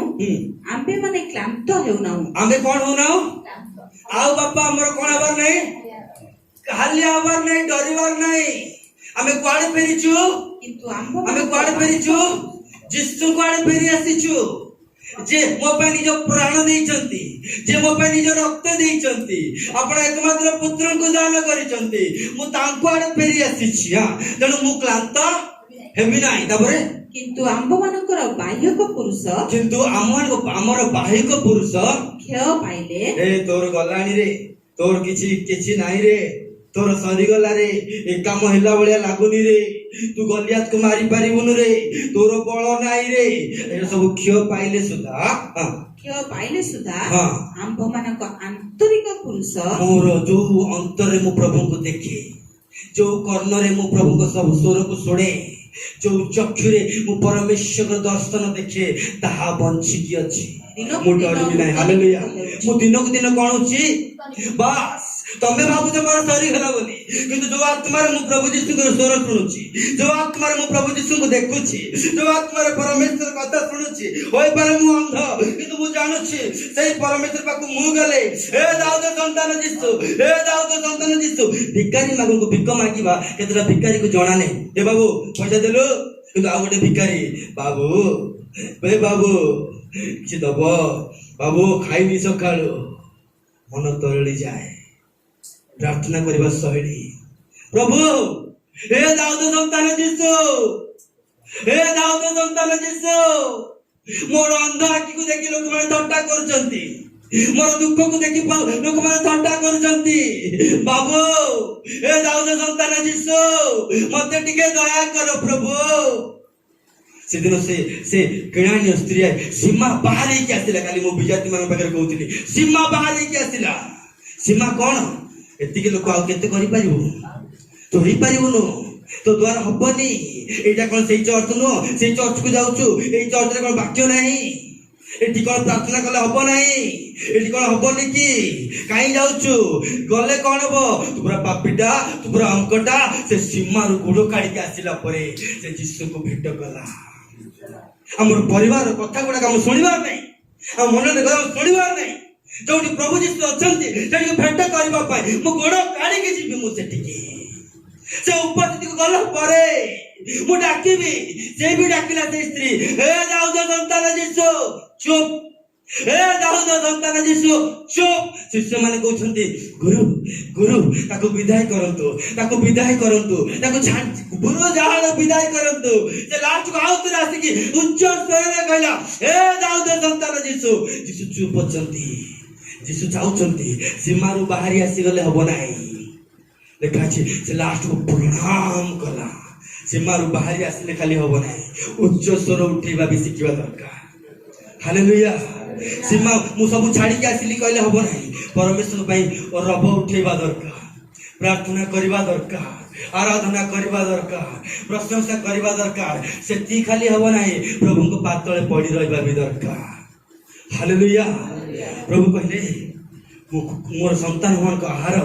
आम्बे माने क्लांत हेउनाउ आम्बे कोन होनाउ आओ बापा हमर कोन आवर नहीं हालिया आवर नहीं डरिवार नहीं आमे कुआडे फेरिचु किंतु आम्बो आमे कुआडे फेरिचु जिसु कुआडे फेरी आसीचु जे मो पे निज प्राण देइचंती जे मो पे निज रक्त देइचंती आपण एकमात्र पुत्र को दान करिचंती मु तांको आडे फेरी आसीछि हां तेणु मु क्लांत हेबि नाही तापरे किंतु आम्बो मानकर बाह्यक पुरुष किंतु हमर बाह्यक पुरुष क्षय पाइले ए तोर गलाणी रे तोर किछि नाही रे तोर सरी गला रे ए काम हिला बळिया लागुनी रे तू गलियात को मारी पारिबुनु रे तोर बळ नाही रे ए सब क्षय पाइले सुधा आम्बो मानक आंतरिक पुरुष मोर जो अंतरे मु प्रभु को देखे जो कर्णरे मु प्रभु को सब स्वर को सुने जो चक्षुरे मु परमेश्वर दर्शन देखे ताहा बंची की अछि मु डरिबि नाही हालेलुया मु दिनक दिन कोन होछि बस तमे भाबुछ मोर सरी गला बोली किंतु जो आत्मा रे मु प्रभु यीशु को स्वर सुनुछि जो आत्मा रे मु प्रभु यीशु को देखुछि जो आत्मा रे परमेश्वर कथा सुनुछि होय पारे मु अंध किंतु मु जानुछि सेही परमेश्वर पाकु मु गले हे दाऊद संतान यीशु भिखारी मागु को भिख मागिबा केतरा भिखारी को जणा नै ए बाबू पैसा देलु किंतु आ गोटे भिखारी बाबू कि दबो बाबू खाइबी सकाळो मन तरली जाए प्रार्थना करबा शैली प्रभु हे दाऊद संतान यीशु मोर अंध आखि को देखि लोक माने थट्टा करचंती मोर दुख को देखि लोक माने थट्टा करचंती बाबू हे दाऊद संतान यीशु मते टिके दया कर प्रभु से दिन से किणाणी स्त्री सीमा बाहर ही आसिला खाली मो विजाति मान पाखरे कहउतिली सीमा बाहर ही आसिला सीमा कोन एतिके लोक आ केते करि परिबो तो ही परिबोनो तो द्वार हबनी एटा कोन सेई चर्च नो सेई चर्च को जाउछु एई चर्च रे कोन वाक्य नाही एटी कोन प्रार्थना कले हबो नाही एटी कोन हबनी की काई जाउछु गले कोन हबो तू पूरा पापीटा तू पूरा अंकटा से सीमा रु गुडो काढी के आसिला परे से यीशु को भेट कला हमर परिवार कथा गुडा हम सुनिबार नाही हम मन रे सुनिबार नाही जोटी प्रभु यीशु अछंती जेडी भेट करबा पाए मो गोडो काढी के जीबी मो सेठी के से उपस्थिति को गला परे मो डाकिबी से भी डाकिला से स्त्री हे दाऊद संतान यीशु चुप हे दाऊद संतान यीशु चुप शिष्य माने कहउछंती गुरु ताको विदाय करंतु ताको गुरु जाहार विदाय करंतु से लास्ट को आउत रासी की उच्च स्वर में कहला हे दाऊद संतान यीशु चुप अछंती यीशु चाउछंती सीमारु बाहरी आसी गले हबो नाही देखा छी से लास्ट को प्रणाम कला सीमारु बाहरी आसीले खाली हबो नाही उच्च स्वर उठेबा भी सिखिबा दरकार हालेलुया सीमा मु सब छाड़ी के आसीली कहले हबो नाही परमेश्वर पई रब उठेबा दरकार प्रार्थना करबा दरकार आराधना करबा दरकार प्रशंसा करबा दरकार सेती खाली हबो नाही प्रभु को पातळे पड़ी रहबा भी दरकार हालेलुया प्रभु कहले मोर संतान मान को आहार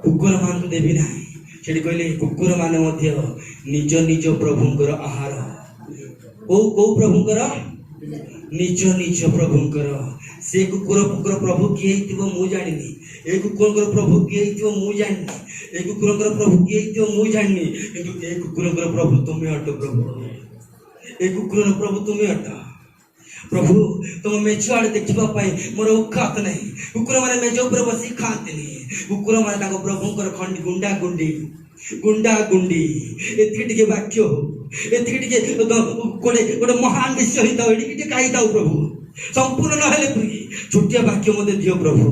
कुकुर मान को देबी नाही सेठी कहले कुकुर माने मध्य निज निज प्रभुंकर आहार को प्रभुंकर निज प्रभुंकर से कुकुर प्रभु किए हिथिबो मु जानिनी ए कुकुरकर प्रभु किए हिथिबो मु जानिनी ए कुकुरकर प्रभु किए हिथिबो मु जानिनी किंतु ए कुकुरकर प्रभु तुमे अट प्रभु ए कुकुरर प्रभु तुमे अट प्रभु तुम मेज आड़े देखा मोर औकात नहीं कुकुर माने मेज ऊपर बसी खाते नहीं कुकुर माने ताको प्रभुंकर खंडी गुंडा गुंडी एतिके वाक्य हो एतिके गोटे महान विषय होता एटिके कही प्रभु संपूर्ण नहेले पुरी छोटिया वाक्य मते दियो प्रभु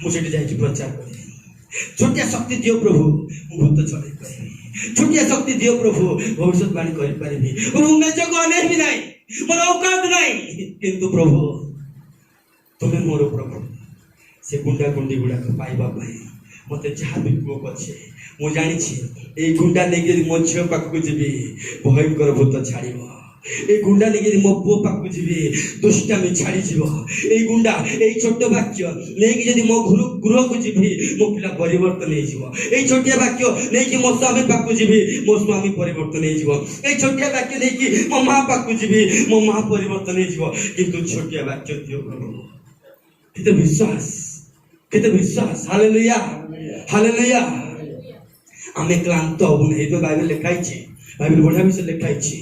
मुझे जाई प्रचार कर छोटिया शक्ति दियो प्रभु भूत चढ़ाई पारि छोटिया शक्ति दियो प्रभु भविष्यवाणी कर पारि मेज को अने भी नहीं मोर औकात नहीं किंतु प्रभु तुम्हें मोर प्रभु से गुंडा गुंडी गुड़ाक पाइबा मत जहाँ भी कुह पछे मु जानी ये गुंडा नहीं मो झील पाखक जी भयंकर भूत छाड़ ए गुंडा नहीं मो पु पाखक जी दुष्टामी छाड़ी ये गुंडा ये छोट वाक्य नहीं कि मो गृह को जी मो पिला परिवर्तन हो छोटिया वाक्य नहीं कि मो स्वामी पाखक जी मो स्वामी परिवर्तन हो छोटिया वाक्य नहीं कि मो माँ पाखक जी मो माँ परिवर्तन हो किंतु छोटिया वाक्य दियो प्रभु किते विश्वास हालेलुया हालेलुया आमे क्लांत हबु नहीं तो बाइबल लिखाई छी बाइबल बढ़िया विषय लिखाई छी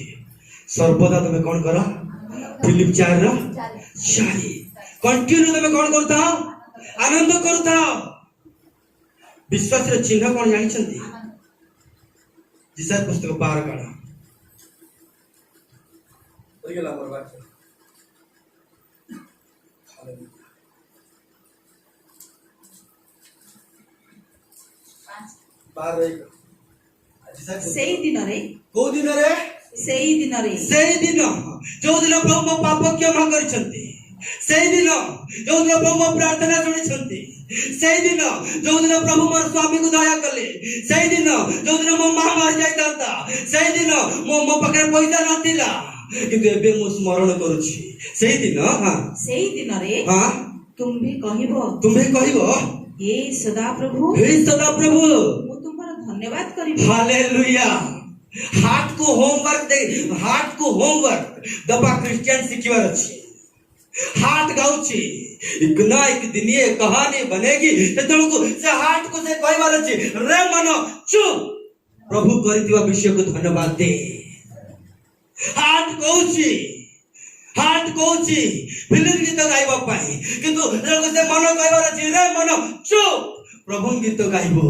सर्वदा तुम कौन करो फिलिप 4:4 कंटिन्यू तुम कौन करता आनंद करता विश्वास रे चिन्ह कौन जानि छंती जिसा पुस्तक 12 काढा ओइ गेला मोर बात हालेलुया सेई दिन रे को दिन रे सेई दिन जो दिन प्रभु मो पाप क्षमा करछंती सेई दिन जो दिन प्रभु मो प्रार्थना सुनिछंती सेई दिन जो दिन प्रभु मोर स्वामी को दया कले सेई दिन जो दिन मो मां मर जाय ताता सेई दिन मो पकड़ पैसा नथिला किंतु एबे मो स्मरण करूछि सेई दिन हां सेई दिन रे हां तुम्हें कहबो हे सदा प्रभु मु तुमरा धन्यवाद करिबो हालेलुया हार्ट को होमवर्क दबा क्रिश्चियन सिखिबार अछि हार्ट गाउछि एक ना एक दिन ये कहानी बनेगी तेतळको से हार्ट को से कहबार अछि रे मन चुप प्रभु करितबा विषय को धन्यवाद दे हार्ट कहूची फिल्म गीत गाइबा पाई किंतु से मन कहबार अछि रे मन चुप प्रभु गीत गाइबो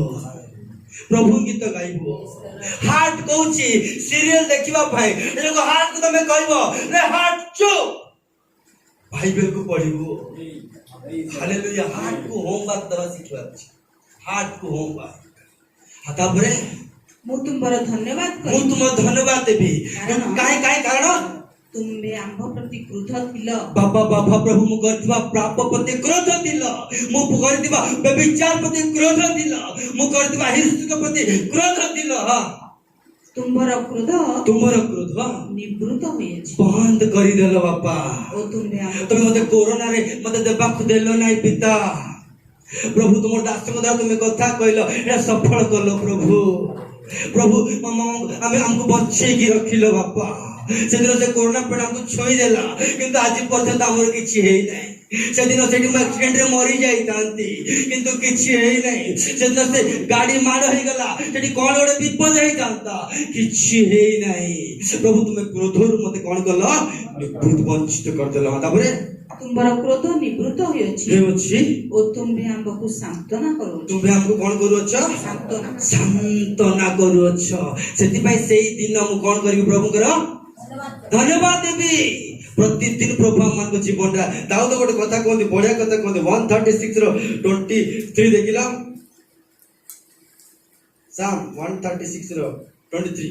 हार्ट कहूची सीरियल देखिबा पाई हार्ट को तमे कहबो रे हार्ट चुप बाइबल को पढ़िबो हालेलुया हार्ट को होमवर्क दवा सिखबा अछि हार्ट को होमवर्क हाता परे मु तुमरा धन्यवाद करि मु तुम धन्यवाद देबी काहे कारण तुम्बे आंभ प्रति क्रोध थिल बाबा प्रभु मु करथिबा पाप प्रति क्रोध थिल मु करथिबा व्यभिचार प्रति क्रोध थिल मु करथिबा हिंसक प्रति क्रोध थिल हां तुम्बर क्रोध निवृत्त होइछ बंद करि देलो बापा ओ तुम मते कोरोना रे मते देबा खुदेलो नाही पिता प्रभु तुम दास को तुम कथा कहलो एटा सफल करलो प्रभु हमें हमको बच्चे की रखिलो बापा से दिन से कोरोना पेड़ हमको छोई देला किंतु आज पर्यंत हमर किछि हेई नै से दिन से एक्सीडेंट रे मरी जाई तांती किंतु किछि हेई नै से दिन से गाड़ी माड़ होई गला सेठी कोन ओडे विपद हेई तांता किछि हेई नै प्रभु तुमे क्रोधर मते कोन कलो निवृत्त वंचित कर देला तापरे तुम्बर क्रोध निवृत्त होइछि ओ तुमे हमको सांत्वना करू तुमे हमको कोन करू छ सांत्वना करू छ सेति पई सेई दिन हम कोन करिवि प्रभु कर धन्यवाद देवी प्रतिदिन प्रभु मान को जीवन रा दाऊद गोटे कथा कहते बढ़िया कथा कहते 136 रो 23 देखिला साम 136 रो 23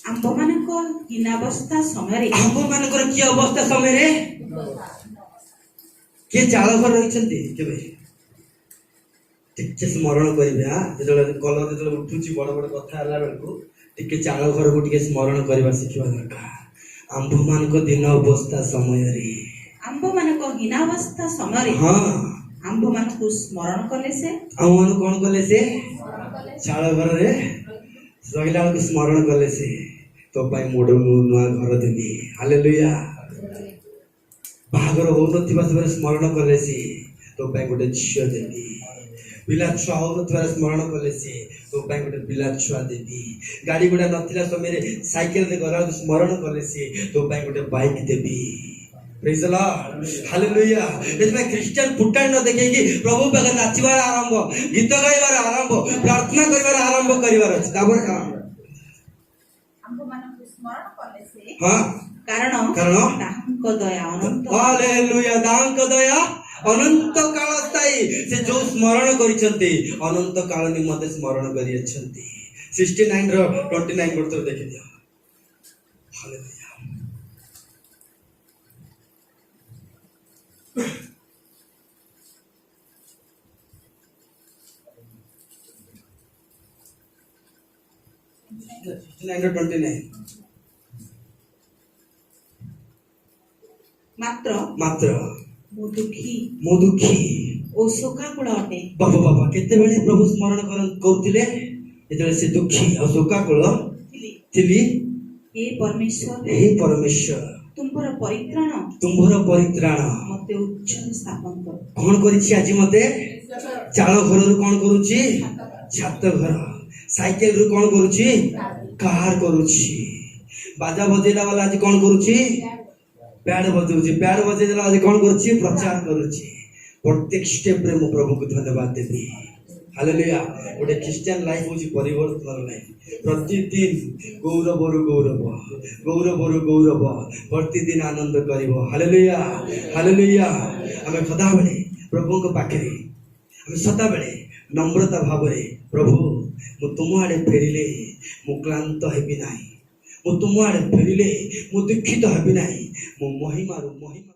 आंभ मानको हीनावस्था समय रे आंभ मानकर की अवस्था समय रे के चाळ घर रहिसंती केबे टिके स्मरण करिवे हां जेतले कलर जेतले उठुची बड़ बड़ कथा हला बेलको टिके चाळ घर को टिके स्मरण करबा सिखिबा दरकार आंभ मानको दिन अवस्था समय रे आंभ मानको हीनावस्था समय रे हां आंभ मानको स्मरण करले से आवन कोन करले से चाळ घर रे रहिला को स्मरण करले से तो पाई मोड नुआ घर देबी हालेलुया बागर हो नथिबा से स्मरण करले से तो पाई गोटे झियो देबी पिला छुआ हो स्मरण कले से तो पाई गोटे पिला छुआ देबी गाड़ी गुड़ा नथिला समय रे साइकिल दे गला स्मरण कले से तो पाई गोटे bike Devi praise the Lord hallelujah इसमें क्रिश्चियन फुटान न देखेगी प्रभु पाखे नाचिबार आरंभ गीत गाइबार आरंभ प्रार्थना करिबार आरंभ करिबार अछि तापर आंभ मानको स्मरण कले से हां कारण तांको दया अनंत हालेलुया तांको दया अनंत काल स्थायी से जो स्मरण करिसंती अनंत काल निमते स्मरण करियछंती 69 रो 29 गुण तो देखि दियो हालेलुया 9:29 ମାତ୍ର ମାତ୍ର ମୁଁ ଦୁଃଖୀ ମୁଁ ଦୁଃଖୀ ଓ ଶୋକାକୁଳ ଅଟେ। ବାବା ବାବା କେତେବେଳେ ପ୍ରଭୁ ସ୍ମରଣ କରୁଥିଲେ ଯେତେବେଳେ ସେ ଦୁଃଖୀ ଆଉ ଶୋକାକୁଳ ଥିଲି। ହେ ପରମେଶ୍ୱର, ହେ ପରମେଶ୍ୱର, ତୁମ୍ଭର ପରିତ୍ରାଣ ତୁମ୍ଭର ପରିତ୍ରାଣ ମତେ ଉଚ୍ଚରେ ସ୍ଥାପନ କର। କଣ କରିଛି ଆଜି ମତେ? ଚାଳ ଘରରୁ କଣ କରୁଛି? ଛାତ ଘର। ସାଇକେଲ ରୁ କଣ କରୁଛି? କାର କରୁଛି। ବାଜା ବଜେଇଲା ବାଲା ଆଜି କଣ କରୁଛି? ବ୍ୟାଡ ବଜଉଛି। ବ୍ୟାଡ ବଜେଇଲା ଆଜି କଣ କରୁଛି? ପ୍ରଚାର କରୁଛି। ପ୍ରତ୍ୟେକ ସ୍ଟେପ ରେ ମୁଁ ପ୍ରଭୁକୁ ଧନ୍ୟବାଦ ଦେବି। ହାଲେଲୁୟା। ଗୋଟେ ଖ୍ରୀଷ୍ଟିଆନ ଲାଇଫ ହଉଛି ପରିବର୍ତ୍ତନ ଲାଇଫ। ପ୍ରତିଦିନ ଗୌରବରୁ ଗୌରବ, ଗୌରବରୁ ଗୌରବ, ପ୍ରତିଦିନ ଆନନ୍ଦ କରିବ। Hallelujah, hallelujah. ଆମେ ସଦାବେଳେ ପ୍ରଭୁଙ୍କ ପାଖରେ, ଆମେ ସଦାବେଳେ ନମ୍ରତା ଭାବରେ, ପ୍ରଭୁ ମୁଁ ତୁମ ଆଡେ ଫେରିଲେ ମୁଁ କ୍ଳାନ୍ତ ହେବି ନାହିଁ, ମୁଁ ତୁମ ଆଡେ ଫେରିଲେ ମୁଁ ଦୁଃଖିତ ହେବି ନାହିଁ, ମୁଁ ମହିମାରୁ ମହିମା